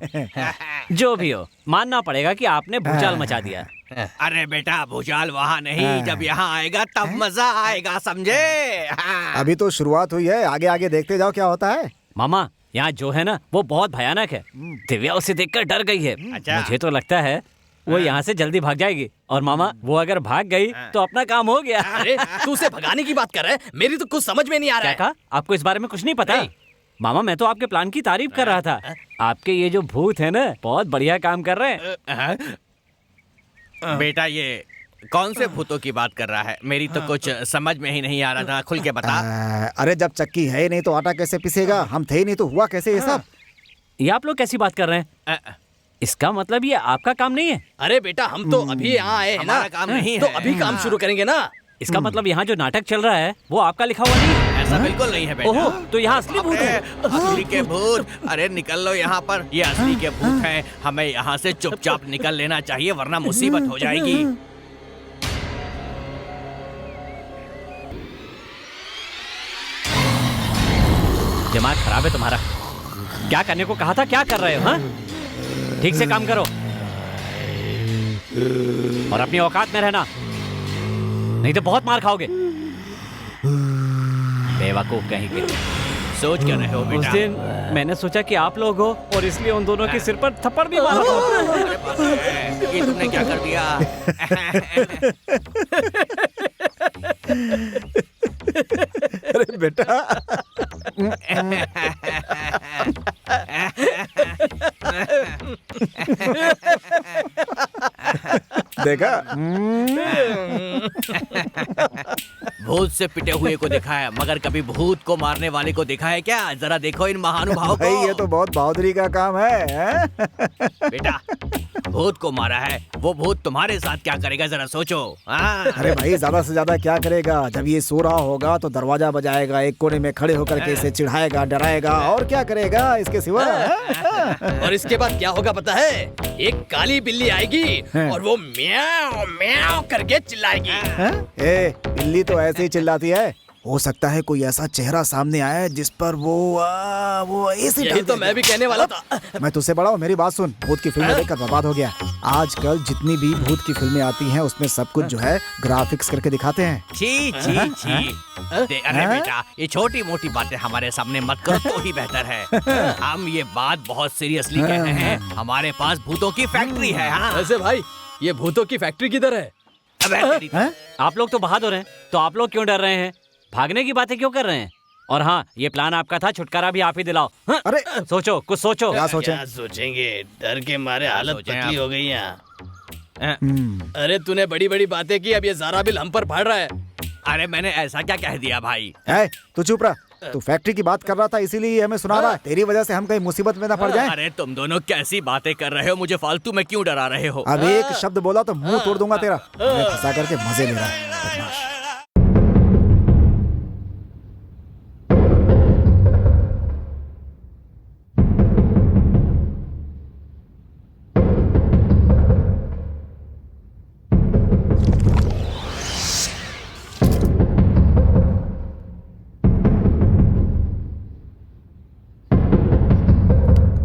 जो भी हो, मानना पड़ेगा कि आपने भूचाल मचा दिया। अरे बेटा, भूचाल वहाँ नहीं, जब यहाँ आएगा तब मजा आएगा, समझे? अभी तो शुरुआत हुई है, आगे आगे देखते जाओ क्या होता है। मामा, यहाँ जो है ना वो बहुत भयानक है। दिव्या उसे देखकर डर गई है। मुझे तो लगता है वो यहाँ से जल्दी भाग जाएगी। और मामा, वो अगर भाग गई तो अपना काम हो गया। अरे तू उसे भगाने की बात कर रहा है? मेरी तो कुछ समझ में नहीं आ रहा है। क्या कहा? आपको इस बारे में कुछ नहीं पता? मामा, मैं तो आपके प्लान की तारीफ कर रहा था। आपके ये जो भूत है ना, बहुत बढ़िया काम कर रहे हैं। बेटा, ये कौन से भूतों की बात कर रहा है? मेरी तो कुछ समझ में ही नहीं आ रहा था। खुल के बता। अरे जब चक्की है ही नहीं तो आटा कैसे पिसेगा? हम थे ही नहीं तो हुआ कैसे ये सब? ये आप लोग कैसी बात कर रहे हैं? इसका मतलब ये आपका काम नहीं है? अरे बेटा, हम तो अभी यहाँ आए हैं ना। हमारा काम नहीं तो है। अभी काम शुरू करेंगे ना। इसका मतलब यहाँ जो नाटक चल रहा है वो आपका लिखा हुआ नहीं है? ऐसा बिल्कुल नहीं है बेटा। ओहो, तो यहाँ असली भूत है। असली के भूत? अरे निकल लो यहाँ पर। ये असली के भूत हैं। हमें यहाँ से चुपचाप निकल लेना चाहिए, वरना मुसीबत हो जाएगी। दिमाग खराब है तुम्हारा। क्या करने को कहा था, क्या कर रहे हो? हाँ, ठीक से काम करो और अपनी औकात में रहना, नहीं तो बहुत मार खाओगे। बेवकूफ कहीं के। सोच क्या रहे हो बेटा? उस दिन मैंने सोचा कि आप लोग हो और इसलिए उन दोनों के सिर पर थप्पड़ भी मारा था। ये तुमने क्या कर दिया? अरे बेटा, देखा? भूत से पिटे हुए को देखा है, मगर कभी भूत को मारने वाले को देखा है क्या? जरा देखो इन महानुभावों भाई को। ये तो बहुत बहादुरी का काम है। बेटा, भूत को मारा है, वो भूत तुम्हारे साथ क्या करेगा जरा सोचो। हाँ। अरे भाई ज्यादा से ज्यादा क्या करेगा? जब ये सो रहा होगा तो दरवाजा बजाएगा, एक कोने में खड़े होकर के इसे चिढ़ाएगा, डराएगा, और क्या करेगा इसके सिवा? और इसके बाद क्या होगा पता है? एक काली बिल्ली आएगी और वो म्याऊ म्याऊ करके चिल्लाएगी। ए, बिल्ली तो ऐसे ही चिल्लाती है। हो सकता है कोई ऐसा चेहरा सामने आया जिस पर वो ऐसे यही तो मैं भी कहने वाला था। मैं तुझसे बड़ा हूँ, मेरी बात सुन। भूत की फिल्में देखकर बर्बाद हो गया। आजकल जितनी भी भूत की फिल्में आती हैं उसमें सब कुछ जो है ग्राफिक्स करके दिखाते हैं। छी छी छी। अरे बेटा, ये छोटी मोटी बातें हमारे सामने मत करो तो ही बेहतर है। हम ये बात बहुत सीरियसली कह रहे हैं। हमारे पास भूतों की फैक्ट्री है। हाँ। वैसे भाई, ये भूतों की फैक्ट्री किधर है? आप लोग तो बहादुर हैं, तो आप लोग क्यों डर रहे हैं? भागने की बातें क्यों कर रहे हैं? और हाँ, ये प्लान आपका था, छुटकारा भी आप ही दिलाओ। हाँ? अरे सोचो, कुछ सोचो। क्या सोचे? क्या सोचेंगे? डर के मारे हालत सोचें पतली आप? हो गई यहाँ। अरे तूने बड़ी बड़ी बातें की, अब ये सारा बिल हम पर फाड़ रहा है। अरे मैंने ऐसा क्या कह दिया भाई? तू चुप रहा। तू फैक्ट्री की बात कर रहा था, इसीलिए हमें सुना रहा है। तेरी वजह से हम कहीं मुसीबत में ना पड़ जाएं। अरे तुम दोनों कैसी बातें कर रहे हो? मुझे फालतू में क्यों डरा रहे हो? अब एक शब्द बोला तो मुंह तोड़ दूंगा तेरा। मैं फंसा करके मजे ले रहा है, बदमाश।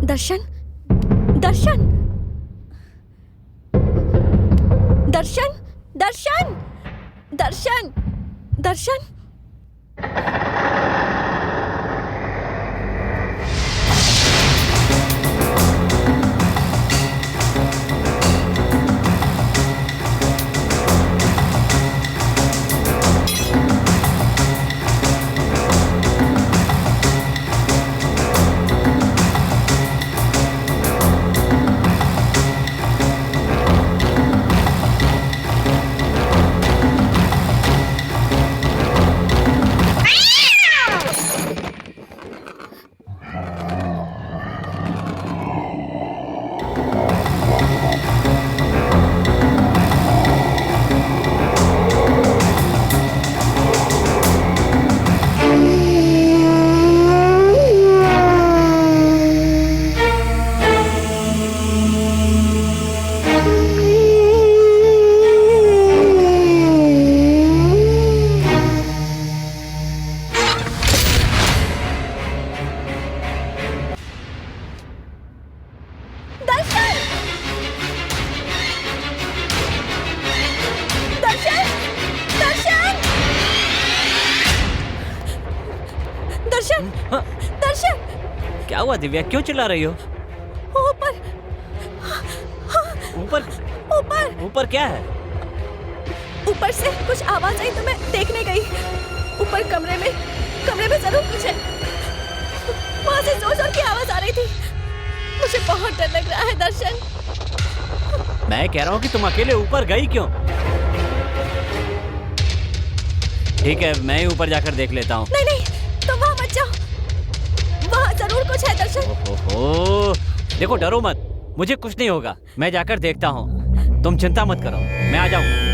दर्शन, दर्शन, दर्शन, दर्शन, दर्शन, दर्शन। दर्शन, दर्शन, क्या हुआ दिव्या, क्यों चिल्ला रही हो? ऊपर, ऊपर ऊपर, ऊपर क्या है? ऊपर से कुछ आवाज आई तो मैं देखने गई। ऊपर कमरे में जरूर कुछ है। वहां से जोर जोर की आवाज आ रही थी। मुझे बहुत डर लग रहा है दर्शन। मैं कह रहा हूँ कि तुम अकेले ऊपर गई क्यों? ठीक है, मैं ही ऊपर जाकर देख लेता हूँ। नहीं नहीं, तुम वहाँ मत जाओ, वहाँ जरूर कुछ है दर्शन। ओहो, देखो डरो मत, मुझे कुछ नहीं होगा, मैं जाकर देखता हूँ, तुम चिंता मत करो, मैं आ जाऊँ।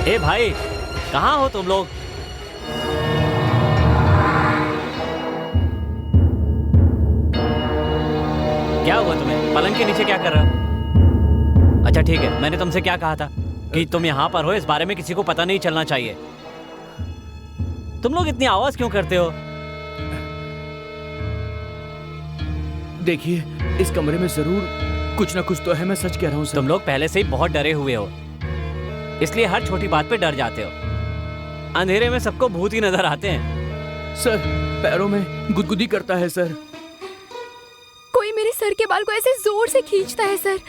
ए भाई, कहाँ हो तुम लोग? क्या हुआ तुम्हें? पलंग के नीचे क्या कर रहे हो? अच्छा ठीक है, मैंने तुमसे क्या कहा था कि तुम यहाँ पर हो, इस बारे में किसी को पता नहीं चलना चाहिए। तुम लोग इतनी आवाज क्यों करते हो? देखिए, इस कमरे में जरूर कुछ ना कुछ तो है, मैं सच कह रहा हूँ। तुम लोग पहले से ही बहुत डरे हुए हो। इसलिए हर छोटी बात पे डर जाते हो। अंधेरे में सबको भूत ही नजर आते हैं। सर पैरों में गुदगुदी करता है सर। कोई मेरे सर के बाल को ऐसे जोर से खींचता है सर।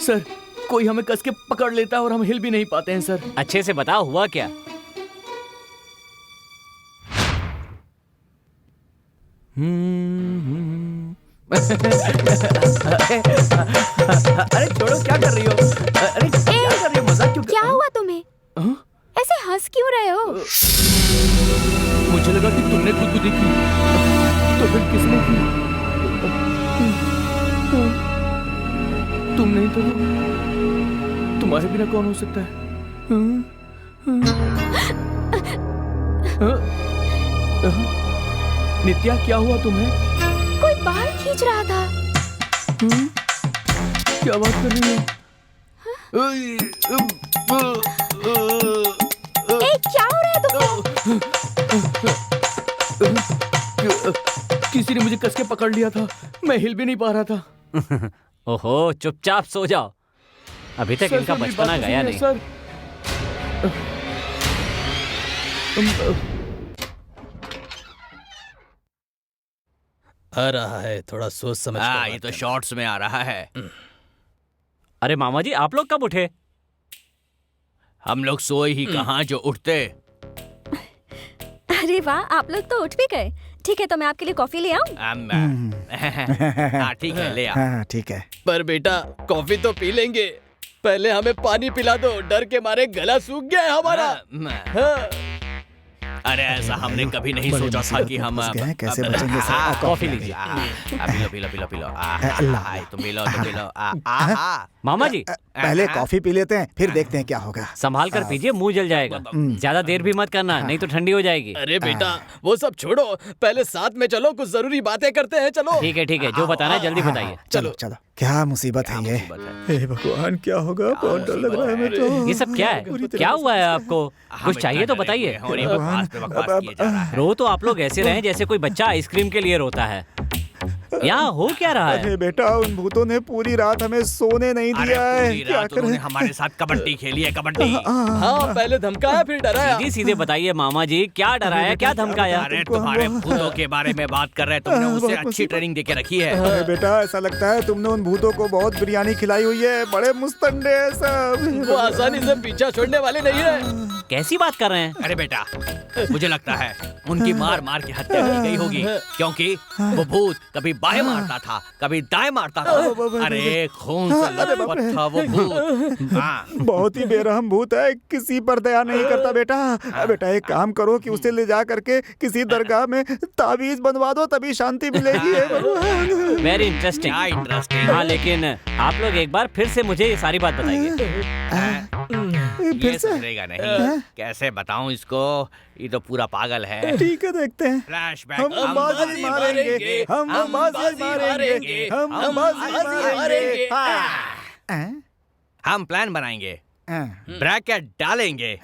सर कोई हमें कस के पकड़ लेता है और हम हिल भी नहीं पाते हैं सर। अच्छे से बताओ हुआ क्या? अरे छोड़ो, क्या कर रही हो? अरे क्या कर रही हो? मजाक क्यों क्या हुआ तुम्हें? ऐसे हंस क्यों रहे हो? मुझे लगा कि तुमने गुदगुदी की, तो फिर किसने की? तुम नहीं तो तुम्हारे बिना कौन हो सकता है? नित्या क्या हुआ तुम्हें? कोई बाल खींच रहा था। क्या बात कर रही हो? क्या हो रहा है तुमको? किसी ने मुझे कस के पकड़ लिया था, मैं हिल भी नहीं पा रहा था। ओहो, चुपचाप सो जाओ। अभी तक इनका बचपना गया नहीं। सर आ रहा है, थोड़ा सोच समझ कर ये तो शॉर्ट्स में आ रहा है। अरे मामा जी, आप लोग कब उठे? हम लोग सोए ही कहाँ जो उठते। अरे वाह, आप लोग तो उठ भी गए। ठीक है, तो मैं आपके लिए कॉफी ले आऊं? हाँ ठीक है, ले आ। हाँ ठीक है। पर बेटा, कॉफी तो पी लेंगे, पहले हमें पानी पिला दो। डर के मारे गला सूख गया है हमारा। हाँ। अरे ऐसा हमने कभी नहीं सोचा था कि हम कैसे बचेंगे सर? कॉफी लीजिए। P low. तुम पी लो। मामा जी, पहले कॉफी पी लेते हैं, फिर देखते हैं क्या होगा। संभाल कर पीजिए, मुंह जल जाएगा। ज्यादा देर भी मत करना, नहीं तो ठंडी हो जाएगी। अरे बेटा, वो सब छोड़ो, पहले साथ में चलो, कुछ जरूरी बातें करते हैं। चलो। ठीक है, जो बताना है जल्दी बताइए। चलो। क्या मुसीबत है ये? हे भगवान, क्या होगा? बहुत डर लग रहा है हमें तो। ये सब क्या है? क्या हुआ है आपको? कुछ चाहिए तो बताइए। रो तो आप लोग ऐसे रहे जैसे कोई बच्चा आइसक्रीम के लिए रोता है। यहाँ हो क्या रहा है? अरे बेटा, उन भूतों ने पूरी रात हमें सोने नहीं दिया है। क्या करें? हमारे साथ कबड्डी खेली है, कबड्डी। हाँ, पहले धमकाया फिर डराया। सीधे बताइए मामा जी, क्या डराया, क्या धमकाया? अरे तुम्हारे भूतों के बारे में बात कर रहे हैं, तुमने उसे अच्छी ट्रेनिंग देके रखी है। अरे बेटा, ऐसा लगता है तुमने उन भूतों को बहुत बिरयानी खिलाई हुई है। बड़े मुस्तंडे हैं सब। वो आसानी से पीछा छोड़ने वाले नहीं है। कैसी बात कर रहे हैं? अरे बेटा, मुझे लगता है उनकी मार के हत्या की गई होगी, क्योंकि वो भूत कभी बाएं मारता था, कभी दाएं मारता था। अरे खून से लथपथ था वो भूत। बहुत ही बेरहम भूत है, किसी पर दया नहीं करता। बेटा एक काम करो कि उसे ले जा करके किसी दरगाह में ताबीज बनवा दो, तभी शांति मिलेगी। Very interesting. हाँ, लेकिन आप लोग एक बार फिर से मुझे ये सारी बात बताइए। ये सुधरेगा नहीं। कैसे बताऊं इसको? ये तो पूरा पागल है। ठीक है, देखते हैं। फ्लैशबैक। हम बाजी मारेंगे, हम बाजी मारेंगे, हम बाजी मारेंगे। हम प्लान बनाएंगे, ब्रैकेट डालेंगे,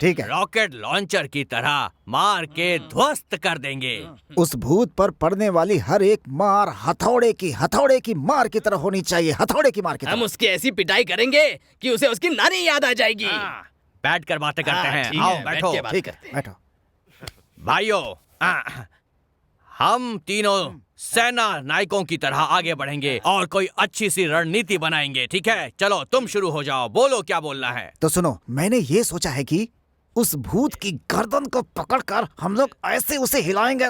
ठीक है। रॉकेट लॉन्चर की तरह मार के ध्वस्त कर देंगे। उस भूत पर पड़ने वाली हर एक मार हथौड़े की मार की तरह होनी चाहिए। हथौड़े की मार की तरह। हम उसकी ऐसी पिटाई करेंगे कि उसे उसकी नानी याद आ जाएगी। बैठ कर बातें करते हैं। आओ बैठो। ठीक है, बैठो। भाइयों, हम तीनों सेना नायकों की तरह आगे बढ़ेंगे और कोई अच्छी सी रणनीति बनाएंगे। ठीक है, चलो तुम शुरू हो जाओ, बोलो क्या बोलना है। तो सुनो, मैंने ये सोचा है कि उस भूत की गर्दन को पकड़कर हम लोग ऐसे उसे हिलाएंगे।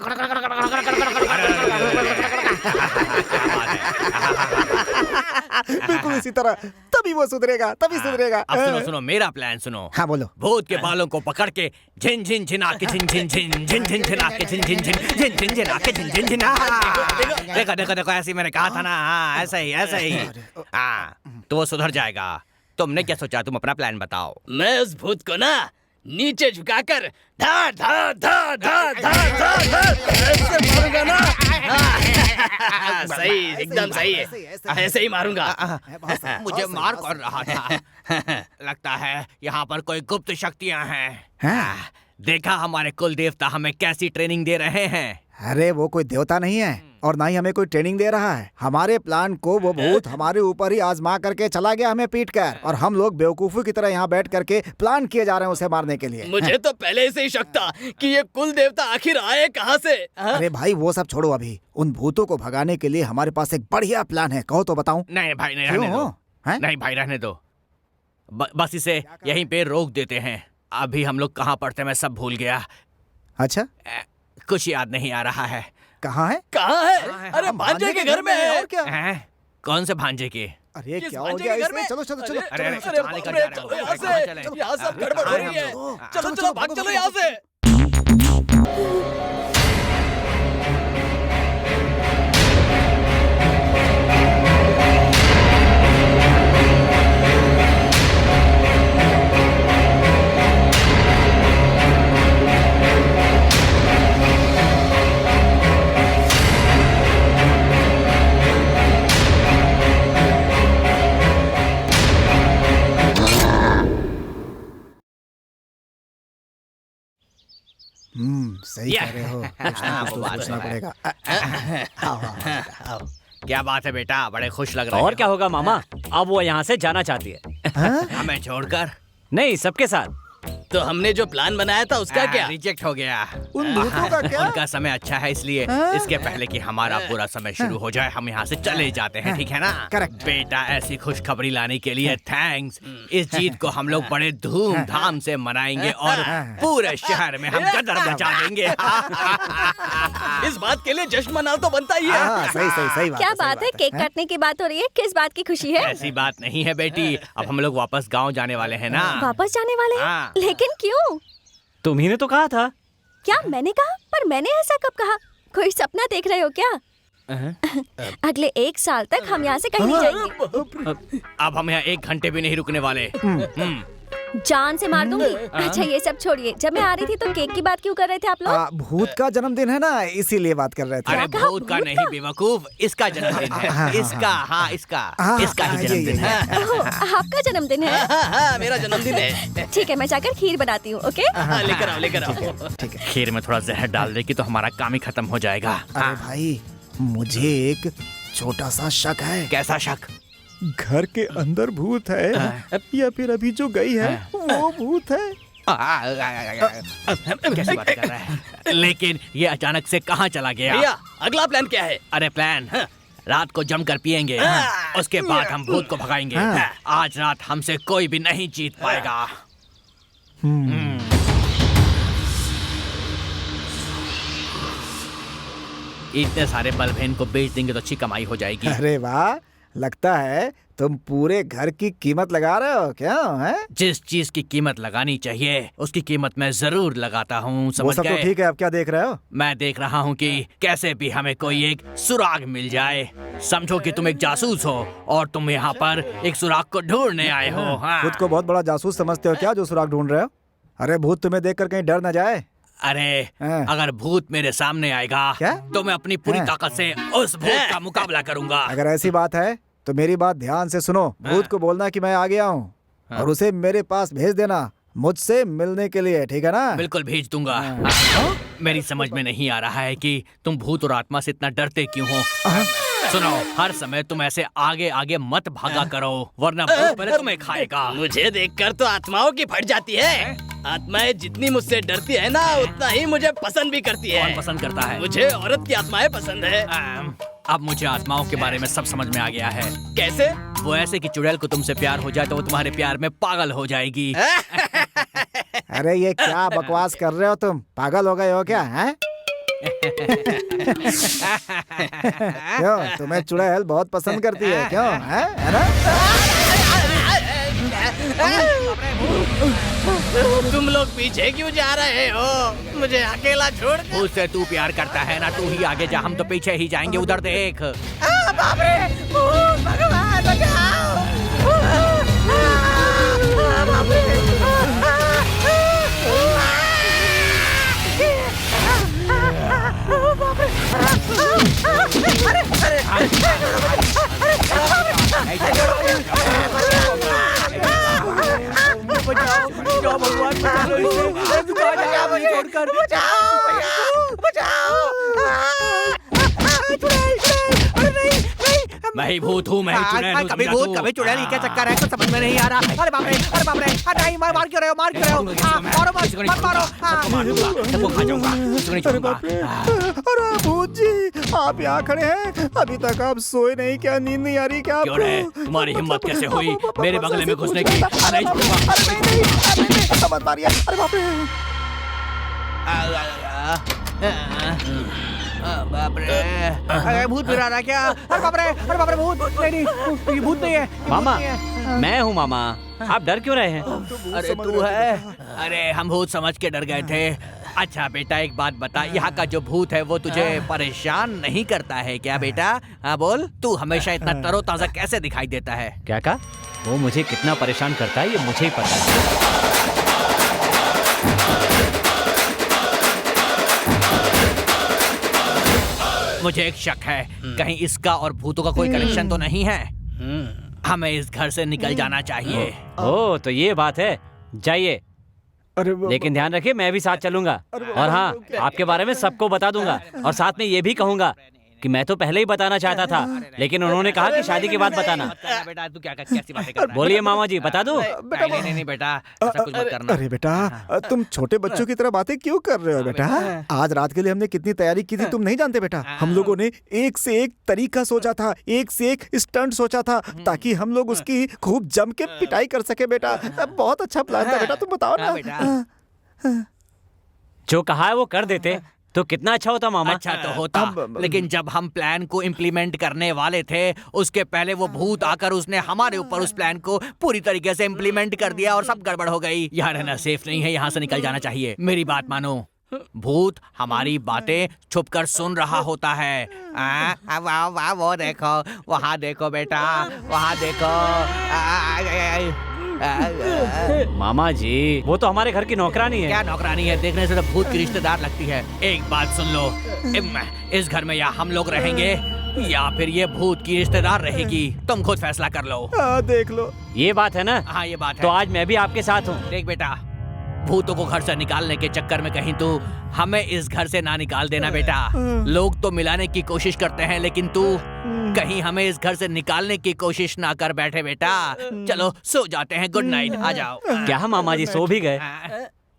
बिल्कुल इसी तरह, तभी वो सुधरेगा। अब सुनो मेरा प्लान सुनो। हाँ बोलो। भूत के बालों को पकड़ के झिन झिन झिना के झिन झिन झिन झिन झिन झिना के झिन झिन झिन झिन झिन झिना के झिन झिन झिन। देखो, ऐसे मैंने कहा था ना। ऐसे ही। तो वो सुधर जाएगा। तुमने क्या सोचा? तुम अपना प्लान बताओ। मैं उस भूत को ना नीचे झुकाकर धार धार धार धार धार धार धार ऐसे मारूंगा ना। सही, एकदम सही है, ऐसे ही मारूंगा। मुझे मार कौन रहा था? लगता है यहाँ पर कोई गुप्त शक्तियाँ हैं। देखा हमारे कुल देवता हमें कैसी ट्रेनिंग दे रहे हैं। अरे वो कोई देवता नहीं है, और ना ही हमें कोई ट्रेनिंग दे रहा है। हमारे प्लान को वो भूत हमारे ऊपर ही आजमा करके चला गया, हमें पीट कर, और हम लोग बेवकूफों की तरह यहाँ बैठ करके प्लान किए जा रहे हैं उसे मारने के लिए। मुझे तो पहले से ही शक था कि ये कुल देवता आखिर आए कहाँ से। हाँ? अरे भाई वो सब छोड़ो, अभी उन भूतों को भगाने के लिए हमारे पास एक बढ़िया प्लान है, कहो तो बताऊं। नहीं भाई नहीं, क्यों? रहने दो। हैं? नहीं भाई रहने दो, बस इसे यहीं पे रोक देते हैं। अभी हम लोग कहाँ पढ़ते मैं सब भूल गया। अच्छा कुछ याद नहीं आ रहा है। कहाँ है? कहाँ है? अरे भांजे के घर में है। और क्या? कौन से भांजे के? अरे किस क्या हो भांजे गया के घर इसमें? में? चलो चलो चलो अरे, अरे, अरे कहाँ लेकर बाप रे, जा रहे हो? चलो यहाँ कहाँ से। चले? यहाँ सब गड़बड़ हो रही है। चलो चलो भाग चलो यहाँ से। सही कह रहे हो, कुछ ना कुछ तो सोचना पड़ेगा। क्या बात है बेटा, बड़े खुश लग रहे और हो। क्या होगा मामा, अब वो यहाँ से जाना चाहती है। हमें छोड़कर? नहीं, सबके साथ। तो हमने जो प्लान बनाया था उसका क्या? रिजेक्ट हो गया। उन भूतों का क्या? उनका समय अच्छा है, इसलिए इसके पहले कि हमारा पूरा समय शुरू हो जाए हम यहाँ से चले जाते हैं, ठीक है ना? करेक्ट। बेटा ऐसी खुशखबरी लाने के लिए थैंक्स। इस जीत को हम लोग बड़े धूमधाम से मनाएंगे और पूरे शहर में हम कदर मचा देंगे। इस बात के लिए जश्न मनाना तो बनता ही है। हाँ, सही सही सही बात क्या है, सही बात है? केक काटने की बात हो रही है, किस बात की खुशी है? ऐसी बात नहीं है बेटी, अब हम लोग वापस गाँव जाने वाले हैं ना। वापस जाने वाले हैं? हाँ। लेकिन क्यों? तुम्ही ने तो कहा था। क्या मैंने कहा? पर मैंने ऐसा कब कहा? कोई सपना देख रहे हो क्या? अगले 1 साल तक हम यहाँ से कहीं नहीं जाएंगे। अब हम यहाँ 1 घंटे भी नहीं रुकने वाले। जान से मार दूंगी। अच्छा ये सब छोड़िए, जब मैं आ रही थी तो केक की बात क्यों कर रहे थे आप लोग? भूत का जन्मदिन है ना, इसीलिए बात कर रहे थे। अरे कहा? भूत का भूत नहीं का? बेवकूफ, इसका जन्मदिन है। इसका इसका ही जन्मदिन है। ओह, आपका जन्मदिन है? हाँ हाँ मेरा जन्मदिन है। ठीक है, मैं जाकर खीर बनाती हूँ। ओके? हाँ लेकर आओ लेकर आओ। खीर में थोड़ा जहर डाल देगी तो हमारा काम ही खत्म हो जाएगा। अरे भाई मुझे एक छोटा सा शक है। कैसा शक? घर के अंदर भूत है या फिर अभी जो गई है वो भूत है? कैसी बात कर रहा है? लेकिन ये अचानक से कहाँ चला गया? भैया अगला प्लान क्या है? अरे प्लान रात को जमकर पिएंगे, उसके बाद हम भूत को भगाएंगे। आज रात हमसे कोई भी नहीं जीत पाएगा। इतने सारे बल्ब हैं, इनको बेच देंगे तो अच्छी कमाई हो जाएगी। अरे वाह, लगता है तुम पूरे घर की कीमत लगा रहे हो क्या? है जिस चीज की कीमत लगानी चाहिए उसकी कीमत मैं जरूर लगाता हूँ, वो समझ सब तो गए? ठीक है, अब क्या देख रहे हो? मैं देख रहा हूँ कि कैसे भी हमें कोई एक सुराग मिल जाए। समझो कि तुम एक जासूस हो और तुम यहाँ पर एक सुराग को ढूंढने आए हो। हाँ। खुद को बहुत बड़ा जासूस समझते हो क्या जो सुराग ढूंढ रहे हो? अरे भूत तुम्हें देखकर कहीं डर न जाए। अरे हाँ। अगर भूत मेरे सामने आएगा क्या? तो मैं अपनी पूरी हाँ। ताकत से उस भूत का मुकाबला करूंगा। अगर ऐसी बात है तो मेरी बात ध्यान से सुनो। भूत को बोलना कि मैं आ गया हूँ और उसे मेरे पास भेज देना मुझसे मिलने के लिए, ठीक है ना? बिल्कुल भेज दूंगा। मेरी समझ में नहीं आ रहा है कि तुम भूत और आत्मा से इतना डरते क्यों हो। सुनो, हर समय तुम ऐसे आगे आगे मत भागा करो वरना भूत पहले तुम्हें खाएगा। मुझे देखकर तो आत्माओं की फट जाती है। आत्माएं जितनी मुझसे डरती है ना उतना ही मुझे पसंद भी करती है। कौन पसंद करता है? मुझे औरत की आत्माएं पसंद है। अब मुझे आत्माओं के बारे में सब समझ में आ गया है। कैसे? वो ऐसे कि चुड़ैल को तुमसे प्यार हो जाए तो वो तुम्हारे प्यार में पागल हो जाएगी। अरे ये क्या बकवास कर रहे हो तुम? पागल हो गए हो क्या? हैं? क्यों तुम्हें चुड़ैल बहुत पसंद करती है क्यों? है ना? तुम लोग पीछे क्यों जा रहे हो? मुझे अकेला छोड़ दो। उससे तू प्यार करता है ना, तू ही आगे जा, हम तो पीछे ही जाएंगे। उधर देख। बाप रे, भगवान बचाओ। बाप रे। बचाओ भगवान, बचाओ इसे। तू कहाँ जा रहा है मुझे छोड़कर? बचाओ, बचाओ। मैं ही भूत हूँ, मैं ही चुड़ैल हूँ। कभी भूत कभी चुड़ैल, ये क्या चक्कर है? कुछ समझ में नहीं आ रहा। अरे बाप रे, अरे बाप रे, नहीं मार क्यों रहे हो, मार क्यों रहे हो? मारो मत, मत मारो। सबको खा जाऊंगा, किसी को नहीं छोड़ूंगा। अरे भूत जी, आप यहाँ खड़े हैं, अभी तक आप सोए नहीं क्या? नींद नहीं आ रही क्या क्यों रे, आपको? तुम्हारी हिम्मत कैसे हुई मेरे बंगले में घुसने की? नहीं छोड़ूंगा। अरे नहीं, मत मारिए। अरे बाप रे, बाप रे, अरे भूत फिर आ रहा क्या? अरे बाप रे, भूत नहीं, ये भूत नहीं है। मामा, मैं हूँ मामा। आप डर क्यों रहे हैं? अरे तू है? अरे हम भूत समझ के डर गए थे। अच्छा बेटा, एक बात बता, यहाँ का जो भूत है वो तुझे परेशान नहीं करता है क्या बेटा? हाँ बोल, तू हमेशा इतना तरोताजा कैसे दिखाई देता है? क्या कहा? वो मुझे कितना परेशान करता है ये मुझे ही पता है। मुझे एक शक है, कहीं इसका और भूतों का कोई कनेक्शन तो नहीं है? हमें इस घर से निकल जाना चाहिए। ओ तो ये बात है, जाइए। लेकिन ध्यान रखिए, मैं भी साथ चलूंगा। और हाँ, आपके बारे में सबको बता दूंगा। और साथ में ये भी कहूंगा कि मैं तो पहले ही बताना चाहता था, लेकिन उन्होंने कहा कि शादी के बाद बताना। बेटा तू क्या कैसी बातें कर रहा है? बोलिए मामा जी, बता दूं? नहीं बेटा, ऐसा कुछ मत करना। अरे बेटा, तुम छोटे बच्चों की तरह बातें क्यों कर रहे हो बेटा? आज रात के लिए हमने कितनी तैयारी की थी तुम नहीं जानते बेटा। हम लोगों ने एक से एक तरीका सोचा था, एक से एक स्टंट सोचा था, ताकि हम लोग उसकी खूब जम के पिटाई कर सके बेटा। बहुत अच्छा प्लान था बेटा, तुम बताओ ना। जो कहा है वो कर देते तो कितना अच्छा होता मामा। अच्छा तो होता, लेकिन जब हम प्लान को इम्प्लीमेंट करने वाले थे, उसके पहले वो भूत आकर उसने हमारे ऊपर उस प्लान को पूरी तरीके से इम्प्लीमेंट कर दिया और सब गड़बड़ हो गई। यहाँ रहना सेफ नहीं है, यहाँ से निकल जाना चाहिए। मेरी बात मानो, भूत हमारी बातें छुपकर सुन रहा होता है। वाह वाह, वो देखो, वहाँ देखो बेटा, वहाँ देखो। मामा जी, वो तो हमारे घर की नौकरानी है। क्या नौकरानी है? देखने से तो भूत की रिश्तेदार लगती है। एक बात सुन लो, इस घर में या हम लोग रहेंगे या फिर ये भूत की रिश्तेदार रहेगी। तुम खुद फैसला कर लो। देख लो, ये बात है ना? हाँ ये बात है। तो आज मैं भी आपके साथ हूँ। देख बेटा, भूतों को घर से निकालने के चक्कर में कहीं तू हमें इस घर से ना निकाल देना बेटा। लोग तो मिलाने की कोशिश करते हैं, लेकिन तू कहीं हमें इस घर से निकालने की कोशिश ना कर बैठे बेटा। चलो सो जाते हैं, गुड नाइट, आ जाओ। क्या मामा जी सो भी गए?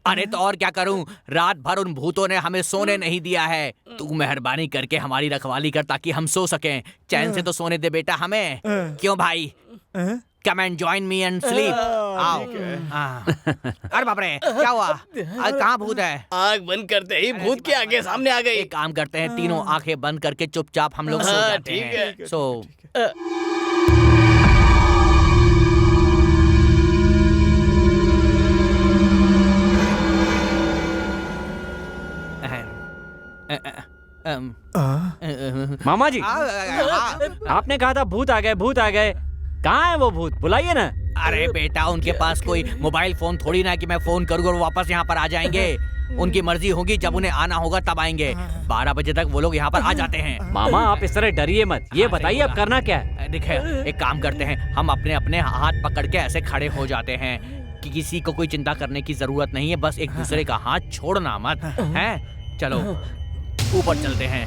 अरे तो और क्या करूं, रात भर उन भूतों ने हमें सोने नहीं दिया है। तू मेहरबानी करके हमारी रखवाली कर ताकि हम सो सकें। चैन से तो सोने दे बेटा हमें। क्यों भाई? Come and join me and sleep. आओ। अरे बाप रे, क्या हुआ? कहाँ भूत है? आँख बंद करते ही भूत के आगे सामने आ गई। एक काम करते हैं, तीनों आंखें बंद करके चुपचाप हम लोग सो जाते ठीक हैं। है। सो मामा जी, आपने कहा था भूत आ गए, भूत आ गए। कहाँ है वो भूत? बुलाइए ना। अरे बेटा, उनके पास कोई मोबाइल फोन थोड़ी ना कि मैं फोन करूँ और वो वापस यहाँ पर आ जाएंगे। उनकी मर्जी होगी, जब उन्हें आना होगा तब आएंगे। 12 बजे तक वो लोग यहाँ पर आ जाते हैं। मामा आप इस तरह डरिए मत, ये बताइए अब करना क्या है? देखिए, एक काम करते हैं, हम अपने अपने हाथ पकड़ के ऐसे खड़े हो जाते हैं कि किसी को कोई चिंता करने की जरूरत नहीं है। बस एक दूसरे का हाथ छोड़ना मत, हैं? चलो ऊपर चलते हैं।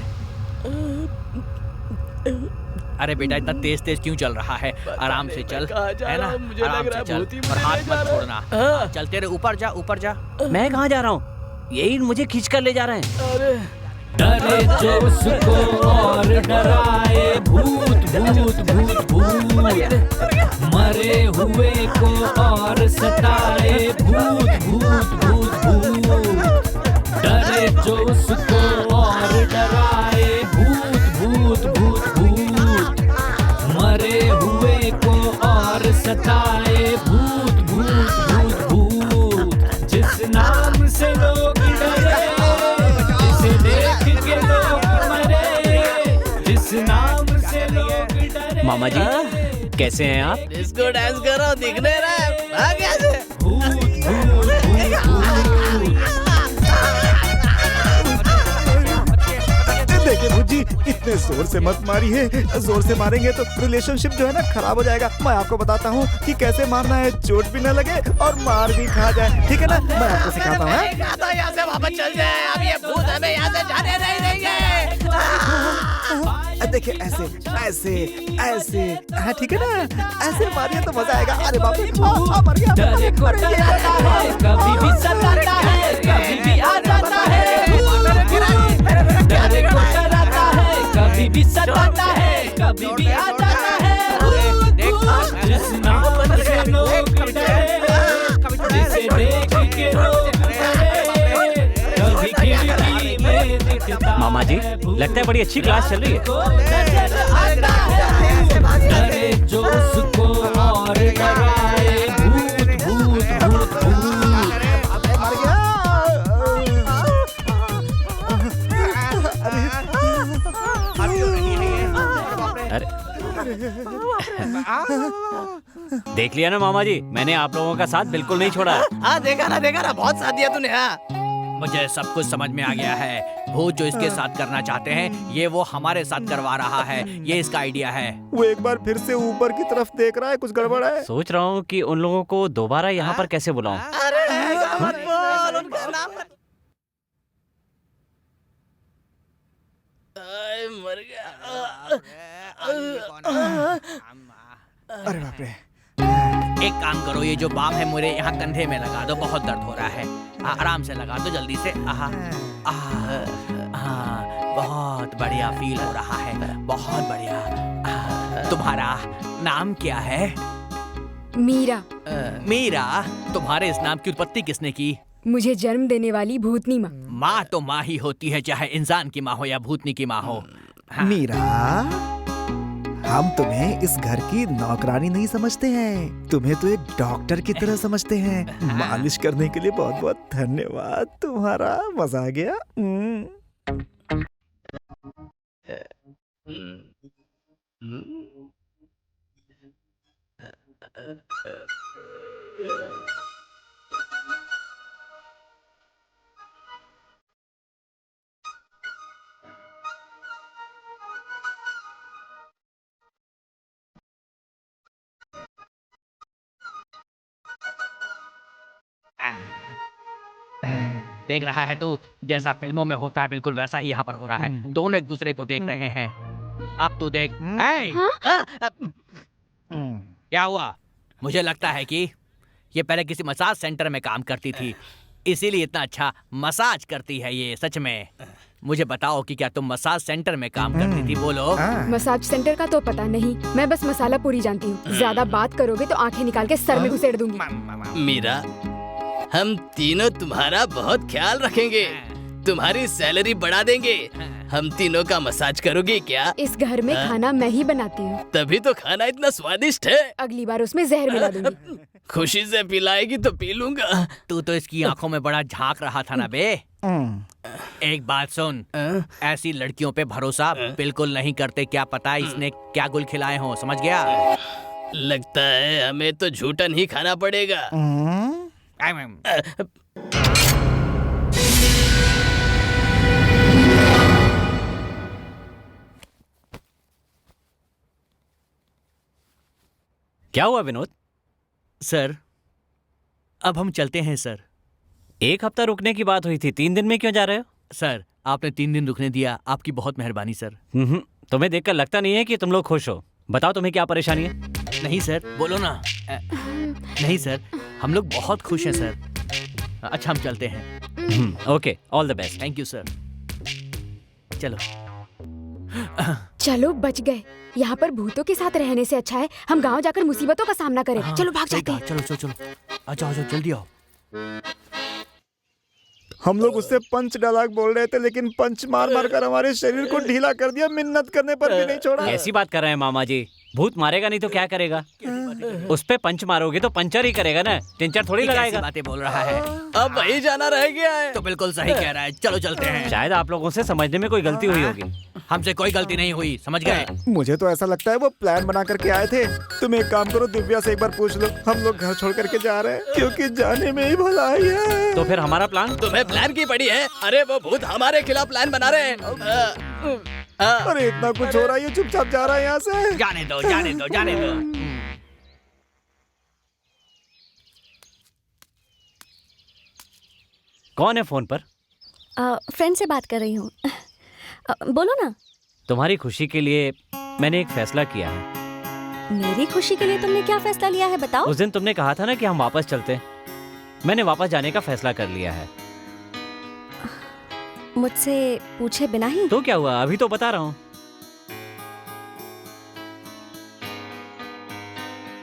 अरे बेटा, इतना तेज तेज क्यों चल रहा है? आराम से चल, है ना? आराम से चल और हाथ मत छोड़ना। चलते रहे, ऊपर जा, ऊपर जा। मैं कहाँ जा रहा हूँ? यही मुझे खींच कर ले जा रहे हैं। डरे जो उसको और डराए भूत भूत भूत भूत, मरे हुए को और सताए भूत भूत भूत भूत। डरे जो उसको और डराए भूत भूत भूत भूत, मरे हुए को और सताए भूत भूत भूत भूत। जिस नाम से लोग डरे, जिसे देख के लोग मरे, जिस नाम से लोग डरे। मामा जी कैसे हैं आप? डिस्को डांस करो, दिख नहीं रहा है? भाग यहाँ से। भूत भूत देखिए भूत जी, इतने जोर से मत मारिए। जोर से मारेंगे तो रिलेशनशिप जो है ना खराब हो जाएगा। मैं आपको बताता हूँ कि कैसे मारना है, चोट भी न लगे और मार भी खा जाए। ठीक है ना? मैं आपको सिखाता हूँ। यहाँ से वापस चल जाए। अब ये भूत हमें यहाँ से जाने नहीं देंगे। देखिए ऐसे ऐसे ऐसे, हाँ ठीक है ना, ऐसे मारिए तो मजा आएगा। अरे बाप रे, मर गया। डरे को डराता है, कभी भी सताता है, कभी भी आ जाता है। डरे को डराता है, कभी भी सताता है, कभी भी आ जाता है। जिस नाम से लोग डरे, जिसे देख के लोग डरे, कभी खिड़की में दिखता। मामा जी, लगता है बड़ी अच्छी क्लास चल रही है। डरे जो उसको और डराए, भूत भूत भूत भूत। मर गया। अरे देख लिया ना मामा जी, मैंने आप लोगों का साथ बिल्कुल नहीं छोड़ा। हाँ देखा ना, बहुत साथ दिया तूने। हाँ मुझे सब कुछ समझ में आ गया है। भूत जो इसके साथ करना चाहते हैं, ये वो हमारे साथ करवा रहा है। ये इसका आइडिया है। वो एक बार फिर से ऊपर की तरफ देख रहा है, कुछ गड़बड़ है। सोच रहा हूँ कि उन लोगों को दोबारा यहाँ पर कैसे बुलाऊं। अरे ऐसा मत बोल, उनका नाम मत। मर गया। अरे बाप रे। एक काम करो, ये जो बाम है मेरे यहाँ कंधे में लगा दो, बहुत दर्द हो रहा है। आराम से लगा दो जल्दी से। बहुत बढ़िया फील हो रहा है, बहुत बढ़िया। तुम्हारा नाम क्या है? मीरा। मीरा, तुम्हारे इस नाम की उत्पत्ति किसने की? मुझे जन्म देने वाली भूतनी माँ। माँ तो माँ ही होती है, चाहे इंसान की माँ हो या भूतनी की माँ हो। मीरा, हम तुम्हें इस घर की नौकरानी नहीं समझते हैं, तुम्हें तो एक डॉक्टर की तरह समझते हैं। मालिश करने के लिए बहुत बहुत धन्यवाद तुम्हारा, मजा आ गया। देख रहा है तू, जैसा फिल्मों में होता है बिल्कुल वैसा ही यहाँ पर हो रहा है। दोनों एक दूसरे को देख रहे हैं। अब तू देख। क्या हुआ? मुझे लगता है कि ये पहले किसी मसाज सेंटर में काम करती थी, इसीलिए इतना अच्छा मसाज करती है ये। सच में मुझे बताओ कि क्या तुम मसाज सेंटर में काम करती थी? बोलो। मसाज सेंटर का तो पता नहीं, मैं बस मसाला पूरी जानती हूँ। ज्यादा बात करोगे तो आंखें निकाल के सर में घुसेड़ दूंगी। मीरा, हम तीनों तुम्हारा बहुत ख्याल रखेंगे, तुम्हारी सैलरी बढ़ा देंगे। हम तीनों का मसाज करोगी क्या? इस घर में खाना मैं ही बनाती हूँ, तभी तो खाना इतना स्वादिष्ट है। अगली बार उसमें जहर मिला दूंगी। खुशी से पिलाएगी तो पी लूंगा। तू तो इसकी आंखों में बड़ा झांक रहा था ना बे। एक बात सुन, ऐसी लड़कियों पे भरोसा बिल्कुल नहीं करते। क्या पता इसने क्या गुल खिलाए हों, समझ गया? लगता है हमें तो झूठन ही खाना पड़ेगा। क्या हुआ विनोद? सर, अब हम चलते हैं सर। एक हफ्ता रुकने की बात हुई थी, 3 दिन में क्यों जा रहे हो? सर, आपने 3 दिन रुकने दिया, आपकी बहुत मेहरबानी सर। तुम्हें देखकर लगता नहीं है कि तुम लोग खुश हो। बताओ तुम्हें क्या परेशानी है? नहीं सर, बोलो ना। नहीं सर, हम लोग बहुत खुश हैं सर। अच्छा, हम चलते हैं। Okay, all the best. Thank you sir. चलो चलो, बच गए। यहाँ पर भूतों के साथ रहने से अच्छा है हम गांव जाकर मुसीबतों का सामना करें। चलो भाग जाते हैं। चलो चलो चलो, अच्छा जल्दी आओ। हम लोग उससे पंच डायलॉग बोल रहे थे, लेकिन पंच मार मार कर हमारे शरीर को ढीला कर दिया, मिन्नत करने पर भी नहीं छोड़ा। ऐसी बात कर रहे हैं मामा जी, भूत मारेगा नहीं तो क्या करेगा? उस पे पंच मारोगे तो पंचर ही करेगा ना, टिंचर थोड़ी लगाएगा। बातें बोल रहा है। अब वही जाना रह गया है। तो बिल्कुल सही कह रहा है, चलो चलते हैं। शायद आप लोगों से समझने में कोई गलती हुई होगी। हमसे कोई गलती नहीं हुई, समझ गए? मुझे तो ऐसा लगता है वो प्लान बना करके आए थे। तुम एक काम करो, दिव्या से एक बार पूछ लो, हम लोग घर छोड़ करके जा रहे हैं, क्योंकि जाने में ही भलाई है। तो फिर हमारा प्लान? तुम्हें प्लान की पड़ी है? अरे वो भूत हमारे खिलाफ प्लान बना रहे हैं। अरे इतना कुछ हो रहा है, ये चुपचाप जा रहा है यहाँ से। जाने दो जाने दो जाने दो। कौन है फोन पर? फ्रेंड से बात कर रही हूँ। बोलो ना। तुम्हारी खुशी के लिए मैंने एक फैसला किया है। मेरी खुशी के लिए तुमने क्या फैसला लिया है बताओ? उस दिन तुमने कहा था ना कि हम वापस चलते हैं। मैंने वापस जाने का फैसला कर लिया है। मुझसे पूछे बिना ही? तो क्या हुआ, अभी तो बता रहा हूँ।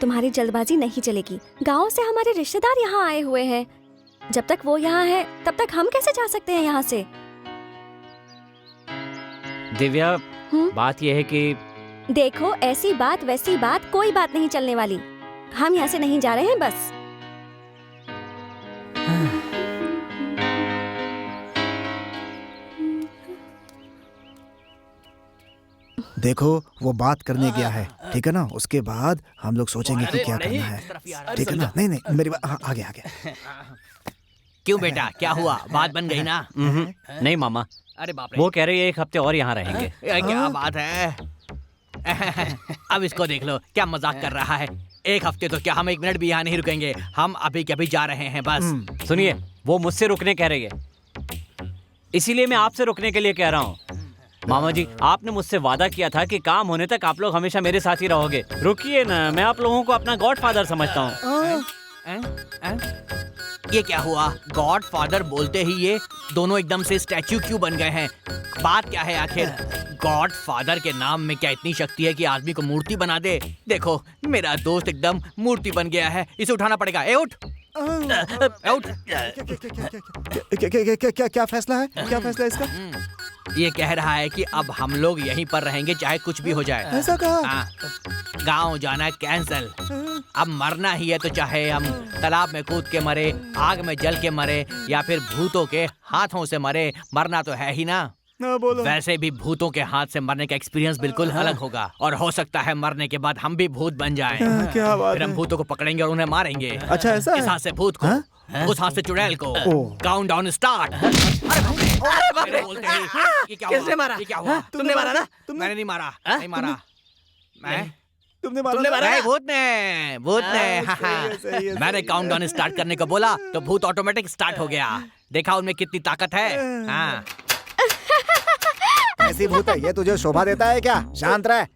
तुम्हारी जल्दबाजी नहीं चलेगी। गांव से हमारे रिश्तेदार यहाँ आए हुए हैं। जब तक वो यहाँ है तब तक हम कैसे जा सकते हैं यहाँ से? दिव्या, बात यह है कि देखो, ऐसी बात वैसी बात कोई बात नहीं चलने वाली। हम यहाँ से नहीं जा रहे हैं बस। देखो वो बात करने गया है, ठीक है ना? उसके बाद हम लोग सोचेंगे कि क्या करना है, ठीक है ना? नहीं नहीं मेरी बात, हाँ, आ गया। क्यों बेटा, क्या हुआ? बात बन गई ना? नहीं मामा, अरे बाप रे, वो कह रही है 1 हफ्ते और यहाँ रहेंगे। क्या बात है? अब इसको देख लो, क्या मजाक कर रहा है। 1 हफ्ते तो क्या, हम 1 मिनट भी यहाँ नहीं रुकेंगे। हम अभी कभी जा रहे हैं बस। सुनिए, वो मुझसे रुकने कह रही है, इसीलिए मैं आपसे रुकने के लिए कह रहा हूँ। मामा जी, आपने मुझसे वादा किया था कि काम होने तक आप लोग हमेशा मेरे साथ ही रहोगे। रुकिए ना, मैं आप लोगों को अपना गॉडफादर समझता हूँ। ये क्या हुआ? गॉडफादर बोलते ही ये दोनों एकदम से स्टैच्यू क्यों बन गए हैं? बात क्या है आखिर? गॉडफादर के नाम में क्या इतनी शक्ति है कि आदमी को मूर्ति बना दे? देखो, मेरा दोस्त एकदम मूर्ति बन गया है। इसे उठाना पड़ेगा। ए उठ, उठ। क्या फैसला है? क्या फैसला है इसका? ये कह रहा है कि अब हम लोग यहीं पर रहेंगे चाहे कुछ भी हो जाए। ऐसा कहा? हाँ, गाँव जाना कैंसल। अब मरना ही है तो चाहे हम तालाब में कूद के मरे, आग में जल के मरे, या फिर भूतों के हाथों से मरे, मरना तो है ही ना। बोलो। वैसे भी भूतों के हाथ से मरने का एक्सपीरियंस बिल्कुल अलग होगा, और हो सकता है मरने के बाद हम भी भूत बन जाएं। क्या बात फिर हम है? भूतों को पकड़ेंगे और उन्हें मारेंगे। अच्छा, ऐसा इस है? हाथ से भूत को, उस हाथ से चुड़ैल को। Count down start. अरे बाप रे, बोलते ही, ये क्या किसने हुआ? मारा? ये क्या हुआ? तुमने मारा ना? मैंने नहीं मारा, नहीं मारा। मैं? तुमने तुमने मारा? नहीं, भूत ने। सही है, मैंने काउंट डाउन स्टार्ट करने को बोला तो भूत ऑटोमेटिक स्टार्ट हो गया। देखा उनमें कितनी ताकत है। हाँ। ऐसी भूत है ये, तुझे शोभा देता है क्या? शांत रह।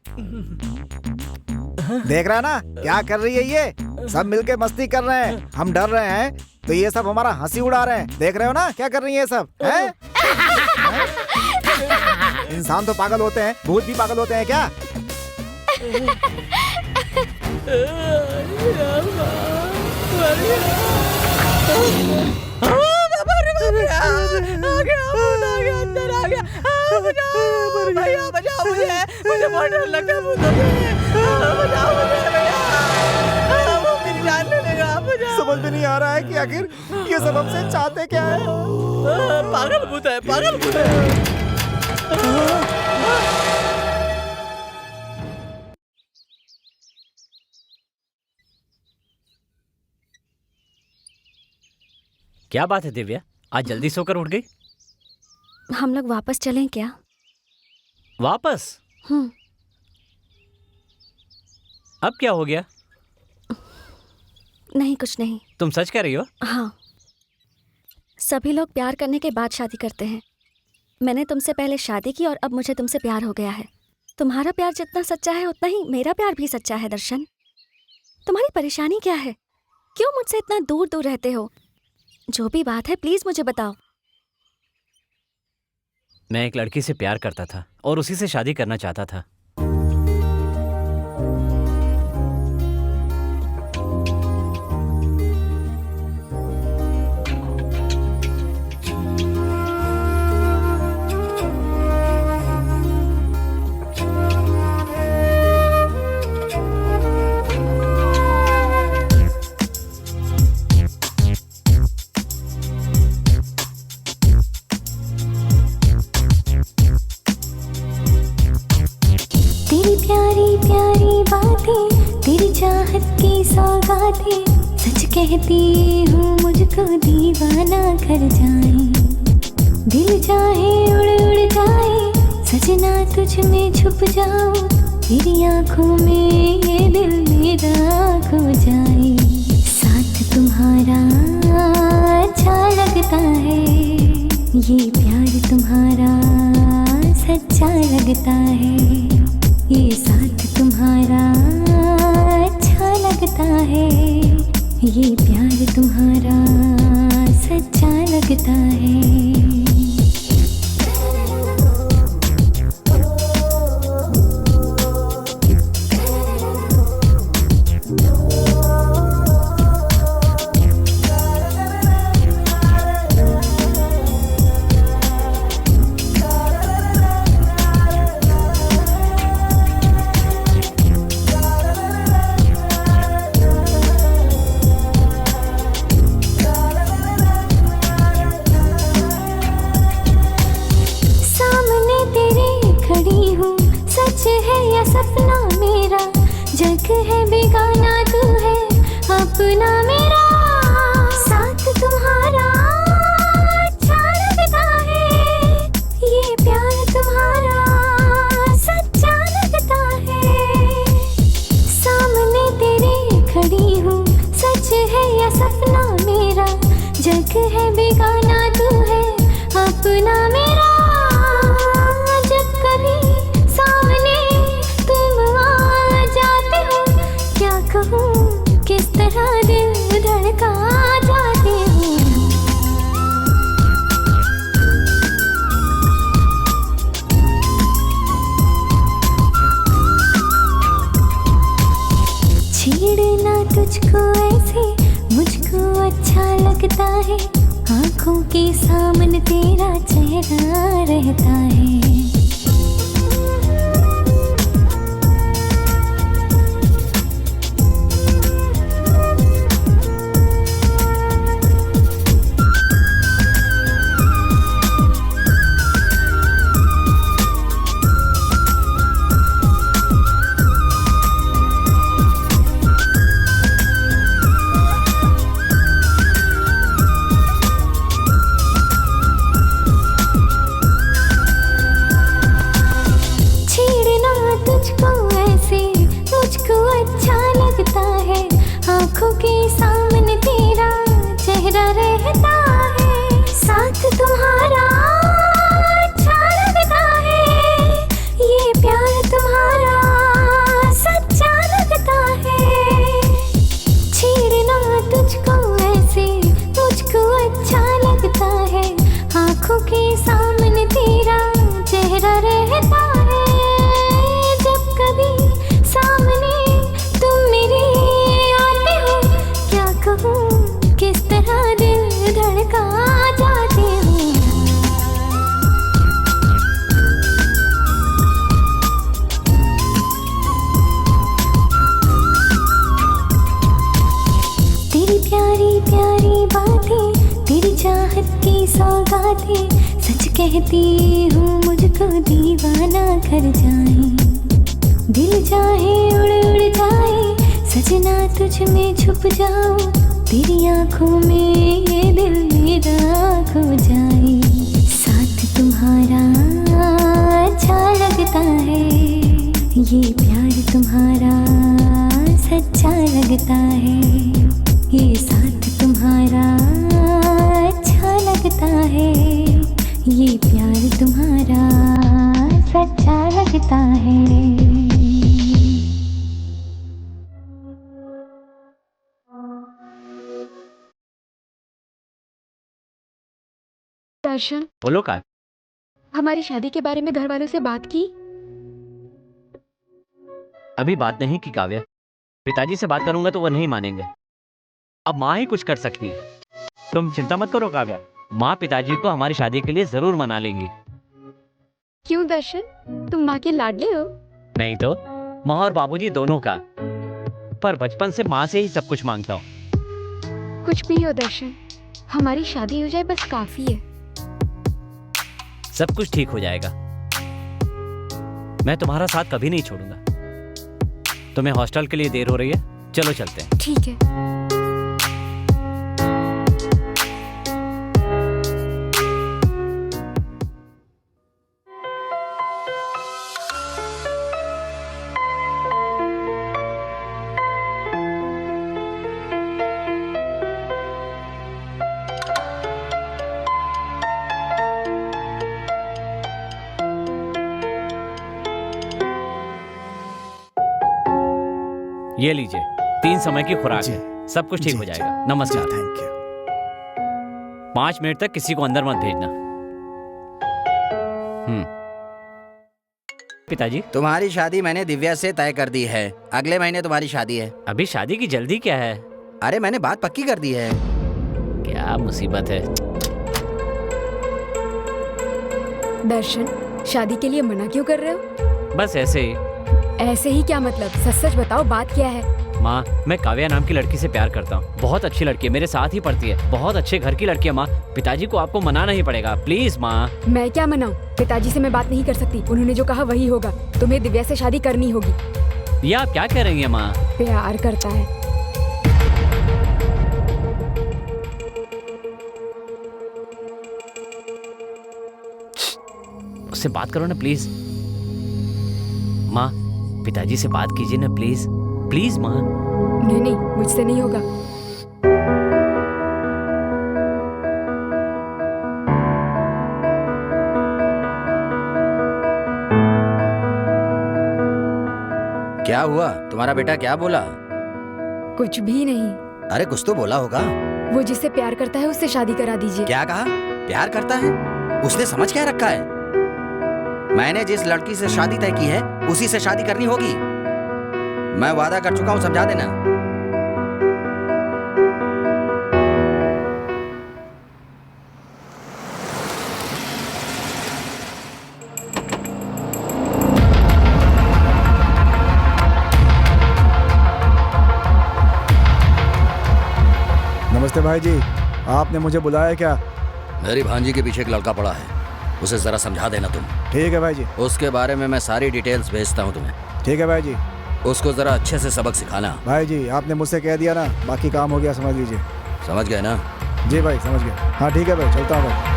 देख रहा ना क्या कर रही है ये? सब मिलके मस्ती कर रहे हैं, हम डर रहे हैं तो ये सब हमारा हंसी उड़ा रहे हैं। देख रहे हो ना क्या कर रही है ये सब? हैं? इंसान तो पागल होते हैं, भूत भी पागल होते हैं क्या? भैया बचाओ मुझे बहुत डर लगता है भूतों से। बचाओ मुझे भैया, वो मेरी जान ले लेगा। बचाओ। समझ में नहीं आ रहा है कि आखिर ये सब हमसे चाहते क्या है? पागल भूत है, पागल भूत है। क्या बात है दिव्या, आज जल्दी सोकर उठ गई? हम लोग वापस चलें क्या? वापस? अब क्या हो गया? नहीं, कुछ नहीं। तुम सच कह रही हो? हाँ, सभी लोग प्यार करने के बाद शादी करते हैं। मैंने तुमसे पहले शादी की और अब मुझे तुमसे प्यार हो गया है। तुम्हारा प्यार जितना सच्चा है उतना ही मेरा प्यार भी सच्चा है। दर्शन, तुम्हारी परेशानी क्या है? क्यों मुझसे इतना दूर दूर रहते हो? जो भी बात है प्लीज मुझे बताओ। मैं एक लड़की से प्यार करता था और उसी से शादी करना चाहता था। सच कहती हूँ मुझको दीवाना कर जाए, दिल चाहे उड़ उड़ जाए, सजना तुझ में छुप जाऊं, तेरी आंखों में ये दिल मेरा खो जाए। साथ तुम्हारा अच्छा लगता है, ये प्यार तुम्हारा सच्चा लगता है, ये साथ तुम्हारा अच्छा लगता है, ये प्यार तुम्हारा सच्चा लगता है। है बेगाना तू है अपना मेरा, साथ तुम्हारा अच्छा लगता है, ये प्यार तुम्हारा सच्चा लगता है। सामने तेरे खड़ी हूँ, सच है या सपना मेरा, जग है बेगाना तू है अपना मेरा। जब कभी सामने तुम आ जाते हो, क्या कहूँ किस तरह दिल धड़का जाते हो। छेड़ना तुझको ऐसे मुझको अच्छा लगता है, आँखों के सामने तेरा चेहरा रहता है। आँखों के सामने तेरा चेहरा रहता है, साथ तुम्हारा अच्छा लगता है, ये प्यार तुम्हारा सच्चा लगता है। छेड़ना तुझको ऐसे मुझको अच्छा लगता है, आँखों के सामने तेरा चेहरा रहता है। जब कभी सामने तुम मेरे किस तरह दिल धड़का जाते हो। तेरी प्यारी प्यारी बातें, तेरी चाहत की सौगातें, सच कहती हूँ मुझको दीवाना कर जाए। दिल चाहे उड़ उड़ जाए, सजना तुझ में छुप जाऊं, तेरी आँखों में ये दिल मेरा खो जाए। साथ तुम्हारा अच्छा लगता है, ये प्यार तुम्हारा सच्चा लगता है, ये साथ तुम्हारा अच्छा लगता है, ये प्यार तुम्हारा सच्चा लगता है। दर्शन, बोलो का हमारी शादी के बारे में घर वालों से बात की? अभी बात नहीं की काव्या, पिताजी से बात करूंगा तो वो नहीं मानेंगे। अब माँ ही कुछ कर सकती है। तुम चिंता मत करो काव्या, माँ पिताजी को हमारी शादी के लिए जरूर मना लेंगी। क्यों दर्शन, तुम माँ के लाडले हो? नहीं तो माँ और बाबूजी दोनों का, पर बचपन से माँ से ही सब कुछ मांगता हूँ। कुछ भी हो दर्शन, हमारी शादी हो जाए बस काफी है। सब कुछ ठीक हो जाएगा, मैं तुम्हारा साथ कभी नहीं छोड़ूंगा। तुम्हें हॉस्टल के लिए देर हो रही है, चलो चलते हैं। ठीक है। ये लीजिए, 3 समय की खुराक है, सब कुछ ठीक हो जाएगा। नमस्कार। Thank you. 5 मिनट तक किसी को अंदर मत भेजना। पिताजी, तुम्हारी शादी मैंने दिव्या से तय कर दी है। अगले महीने तुम्हारी शादी है। अभी शादी की जल्दी क्या है? अरे मैंने बात पक्की कर दी है। क्या मुसीबत है। दर्शन, शादी के लिए मना क्यों कर रहे हो? बस ऐसे ही। ऐसे ही क्या मतलब? सच सच बताओ, बात क्या है? माँ, मैं काव्या नाम की लड़की से प्यार करता हूँ। बहुत अच्छी लड़की है, मेरे साथ ही पढ़ती है, बहुत अच्छे घर की लड़की है। माँ, पिताजी को आपको मनाना ही पड़ेगा, प्लीज माँ। मैं क्या मनाऊं? पिताजी से मैं बात नहीं कर सकती। उन्होंने जो कहा वही होगा। तुम्हें दिव्या से शादी करनी होगी। ये आप क्या कह रही हैं माँ? प्यार करता है। उससे बात करो ना प्लीज। माँ, पिताजी से बात कीजिए ना प्लीज, प्लीज माँ। नहीं नहीं, मुझसे नहीं होगा। क्या हुआ? तुम्हारा बेटा क्या बोला? कुछ भी नहीं। अरे कुछ तो बोला होगा। वो जिससे प्यार करता है उससे शादी करा दीजिए। क्या कहा? प्यार करता है? उसने समझ क्या रखा है? मैंने जिस लड़की से शादी तय की है उसी से शादी करनी होगी। मैं वादा कर चुका हूं, समझा देना। नमस्ते भाई जी, आपने मुझे बुलाया क्या? मेरी भांजी के पीछे एक लड़का पड़ा है, उसे जरा समझा देना तुम। ठीक है भाई जी। उसके बारे में मैं सारी डिटेल्स भेजता हूँ तुम्हें। ठीक है भाई जी। उसको जरा अच्छे से सबक सिखाना। भाई जी, आपने मुझसे कह दिया ना, बाकी काम हो गया, समझ लीजिए। समझ गए ना? जी भाई, समझ गया। हाँ ठीक है भाई, चलता हूँ भाई।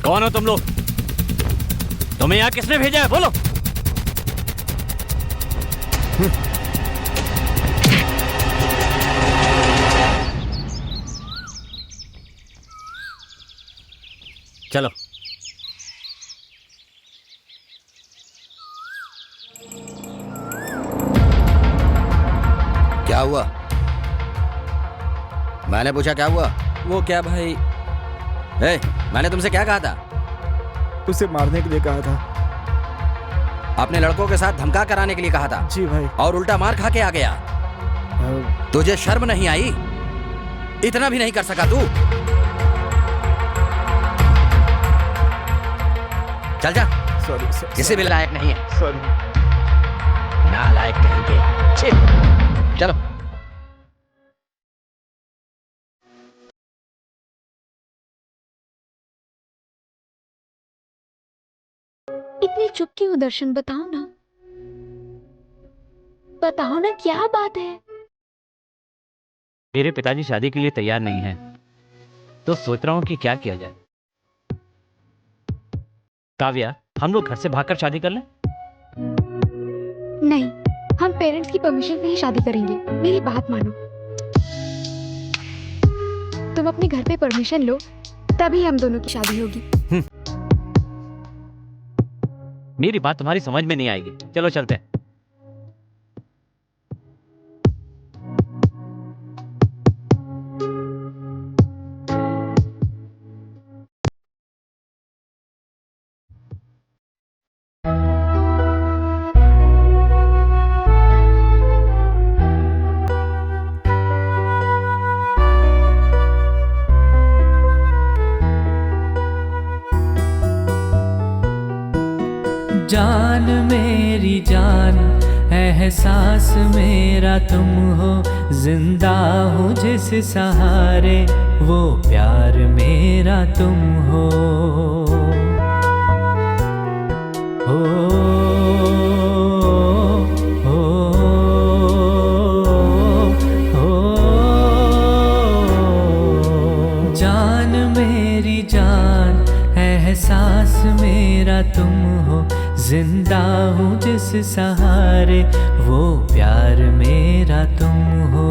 कौन हो तुम लोग? तुम्हें यहाँ किसने भेजा है? बोलो। चलो। क्या हुआ? मैंने पूछा क्या हुआ? वो क्या भाई, मैंने तुमसे क्या कहा था? उसे मारने के लिए कहा था। अपने लड़कों के साथ धमका कराने के लिए कहा था। जी भाई। और उल्टा मार खा के आ गया। तुझे शर्म नहीं आई? इतना भी नहीं कर सका तू? चल जा। सॉरी। किसी भी लायक नहीं है। सॉरी। नालायक कहेंगे। छी। चलो। इतनी चुप क्यों दर्शन? बताओ ना, बताओ ना क्या बात है? मेरे पिताजी शादी के लिए तैयार नहीं हैं, तो सोच रहा हूँ कि क्या किया जाए। काव्या, हम लोग घर से भागकर शादी कर लें? नहीं, हम पेरेंट्स की परमिशन से ही शादी करेंगे। मेरी बात मानो। तुम अपने घर पे परमिशन लो, तभी हम दोनों की शादी होगी। मेरी बात तुम्हारी समझ में नहीं आएगी। चलो चलते हैं। जान मेरी जान, एहसास मेरा तुम हो, जिंदा हूँ जिस सहारे, वो प्यार मेरा तुम हो। हो, हो, हो, जान मेरी जान, एहसास मेरा तुम हो, जिंदा हूँ जिस सहारे, वो प्यार मेरा तुम हो।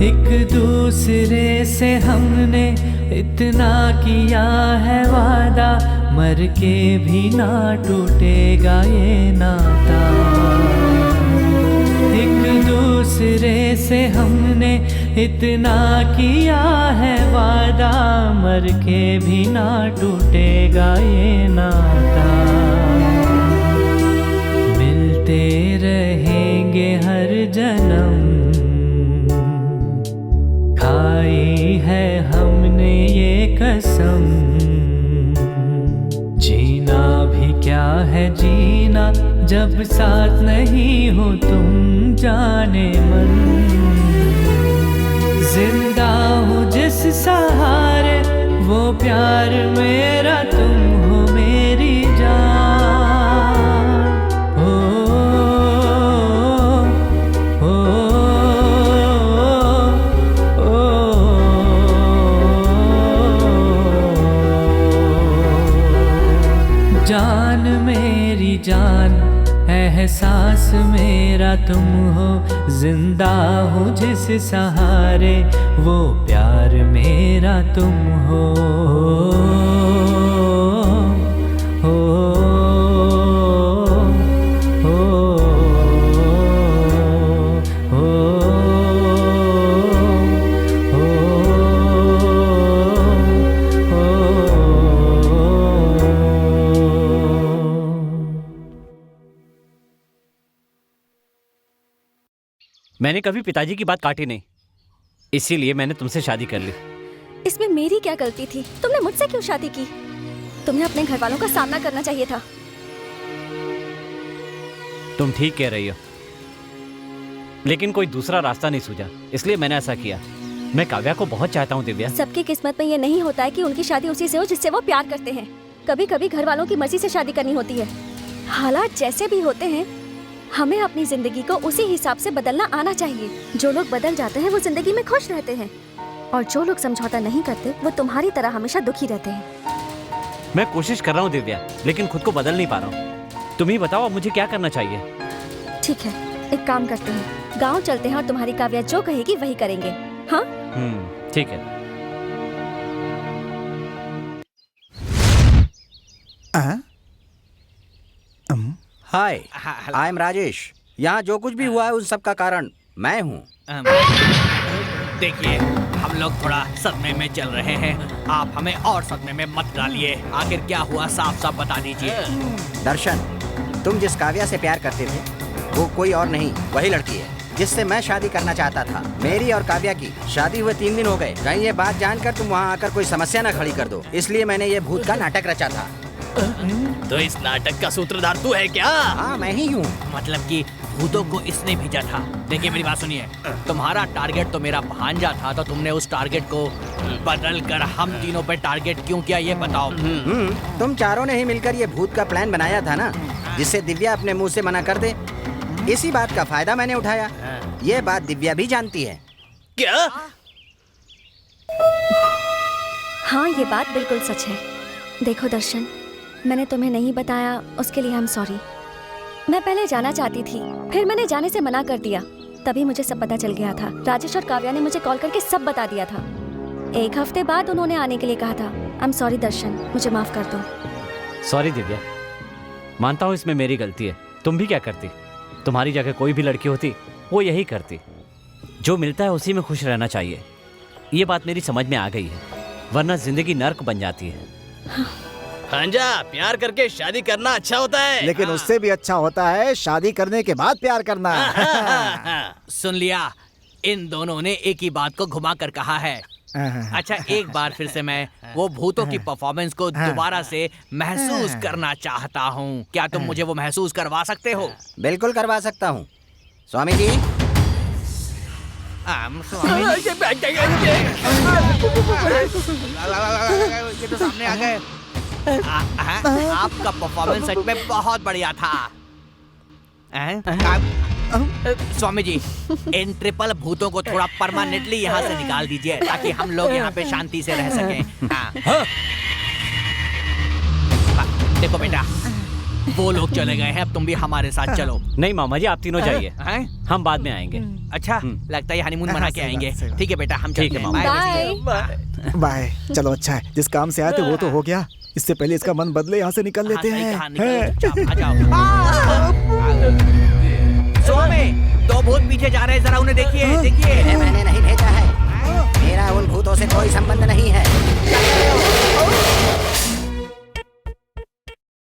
एक दूसरे से हमने इतना किया है वादा, मर के भी ना टूटेगा ये नाता। एक दूसरे से हमने इतना किया है वादा, मर के भी ना टूटेगा ये नाता। मिलते रहेंगे हर जन्म, खाई है हमने ये कसम। जीना भी क्या है जीना, जब साथ नहीं हो तुम जाने मन। जिंदा हूँ जिस सहारे, वो प्यार मेरा तुम हो मेरी जान। हो, हो, जान मेरी जान, एहसास मेरा तुम हो, जिंदा हूँ जिस सहारे, वो प्यार मेरा तुम हो। हो, हो, हो, मैंने कभी पिताजी की बात काटी नहीं, इसीलिए मैंने तुमसे शादी कर ली। इसमें मेरी क्या गलती थी? तुमने मुझसे क्यों शादी की? तुम्हें अपने घर वालों का सामना करना चाहिए था। तुम ठीक कह रही हो, लेकिन कोई दूसरा रास्ता नहीं सूझा, इसलिए मैंने ऐसा किया। मैं काव्या को बहुत चाहता हूँ दिव्या। सबकी किस्मत में ये नहीं होता है कि उनकी शादी उसी से हो जिससे वो प्यार करते हैं। कभी कभी घर वालों की मर्जी से शादी करनी होती है। हालात जैसे भी होते हैं, हमें अपनी जिंदगी को उसी हिसाब से बदलना आना चाहिए। जो लोग बदल जाते हैं वो जिंदगी में खुश रहते हैं, और जो लोग समझौता नहीं करते वो तुम्हारी तरह हमेशा दुखी रहते हैं। मैं कोशिश कर रहा हूँ दिव्या, लेकिन खुद को बदल नहीं पा रहा हूँ। तुम ही बताओ अब मुझे क्या करना चाहिए। ठीक है, एक काम करते हैं, गांव चलते हैं और तुम्हारी काव्या जो कहेगी वही करेंगे। हाँ ठीक है। हाय, आई एम राजेश। यहाँ जो कुछ भी हुआ है उन सब का कारण मैं हूँ। देखिए, हम लोग थोड़ा सदमे में चल रहे हैं, आप हमें और सदमे में मत डालिए। आखिर क्या हुआ, साफ साफ बता दीजिए। दर्शन, तुम जिस काव्या से प्यार करते थे वो कोई और नहीं, वही लड़की है जिससे मैं शादी करना चाहता था। मेरी और काव्या की शादी हुए 3 दिन हो गए। कहीं ये बात जानकर तुम वहाँ आकर कोई समस्या न खड़ी कर दो, इसलिए मैंने ये भूत का नाटक रचा था। तो इस नाटक का सूत्रधार तू है क्या? हाँ, मैं ही हूँ। मतलब कि भूतों को इसने भेजा था। देखिए मेरी बात सुनिए, तुम्हारा टारगेट तो मेरा भांजा था, तो तुमने उस टारगेट को बदल कर हम तीनों पे टारगेट क्यों किया, ये बताओ। तुम चारों ने ही मिलकर ये भूत का प्लान बनाया था ना, जिससे दिव्या अपने मुंह से मना कर दे। इसी बात का फायदा मैंने उठाया। ये बात दिव्या भी जानती है। क्या? हाँ, ये बात बिल्कुल सच है। देखो दर्शन, मैंने तुम्हें नहीं बताया, उसके लिए हम सॉरी। मैं पहले जाना चाहती थी, फिर मैंने जाने से मना कर दिया, तभी मुझे सब पता चल गया था। राजेश और काव्या ने मुझे कॉल करके सब बता दिया था। 1 हफ्ते बाद उन्होंने आने के लिए कहा था। आई एम सॉरी दर्शन, मुझे माफ कर दो। सॉरी दिव्या, मानता हूँ इसमें मेरी गलती है। तुम भी क्या करती? तुम्हारी जगह कोई भी लड़की होती वो यही करती। जो मिलता है उसी में खुश रहना चाहिए। ये बात मेरी समझ में आ गई है, वरना जिंदगी नर्क बन जाती है। भांजा, प्यार करके शादी करना अच्छा होता है, लेकिन उससे भी अच्छा होता है शादी करने के बाद प्यार करना। सुन लिया, इन दोनों ने एक ही बात को घुमा कर कहा है। अच्छा, एक बार फिर से मैं वो भूतों की परफॉर्मेंस को दोबारा से महसूस करना चाहता हूँ। क्या तुम मुझे वो महसूस करवा सकते हो? बिल्कुल करवा सकता हूँ स्वामी जी। ये तो सामने आ गए। आपका परफॉर्मेंस सच में बहुत बढ़िया था। स्वामी जी, इन ट्रिपल भूतों को थोड़ा परमानेंटली यहाँ से निकाल दीजिए, ताकि हम लोग यहाँ पे शांति से रह सकें। देखो बेटा, वो लोग चले गए हैं, अब तुम भी हमारे साथ चलो। नहीं मामा जी, आप तीनों जाइए, हम बाद में आएंगे। अच्छा, लगता है हनीमून मना के आएंगे। ठीक है बेटा, हम चलते हैं। बाय। बाय। चलो, अच्छा है, जिस काम से आए थे वो तो हो गया। इससे पहले इसका मन बदले, यहाँ से निकल लेते हैं। स्वामी, 2 भूत पीछे जा रहे हैं, जरा उन्हें देखिए। देखिए, मैंने नहीं भेजा है, मेरा उन भूतों से कोई संबंध नहीं है।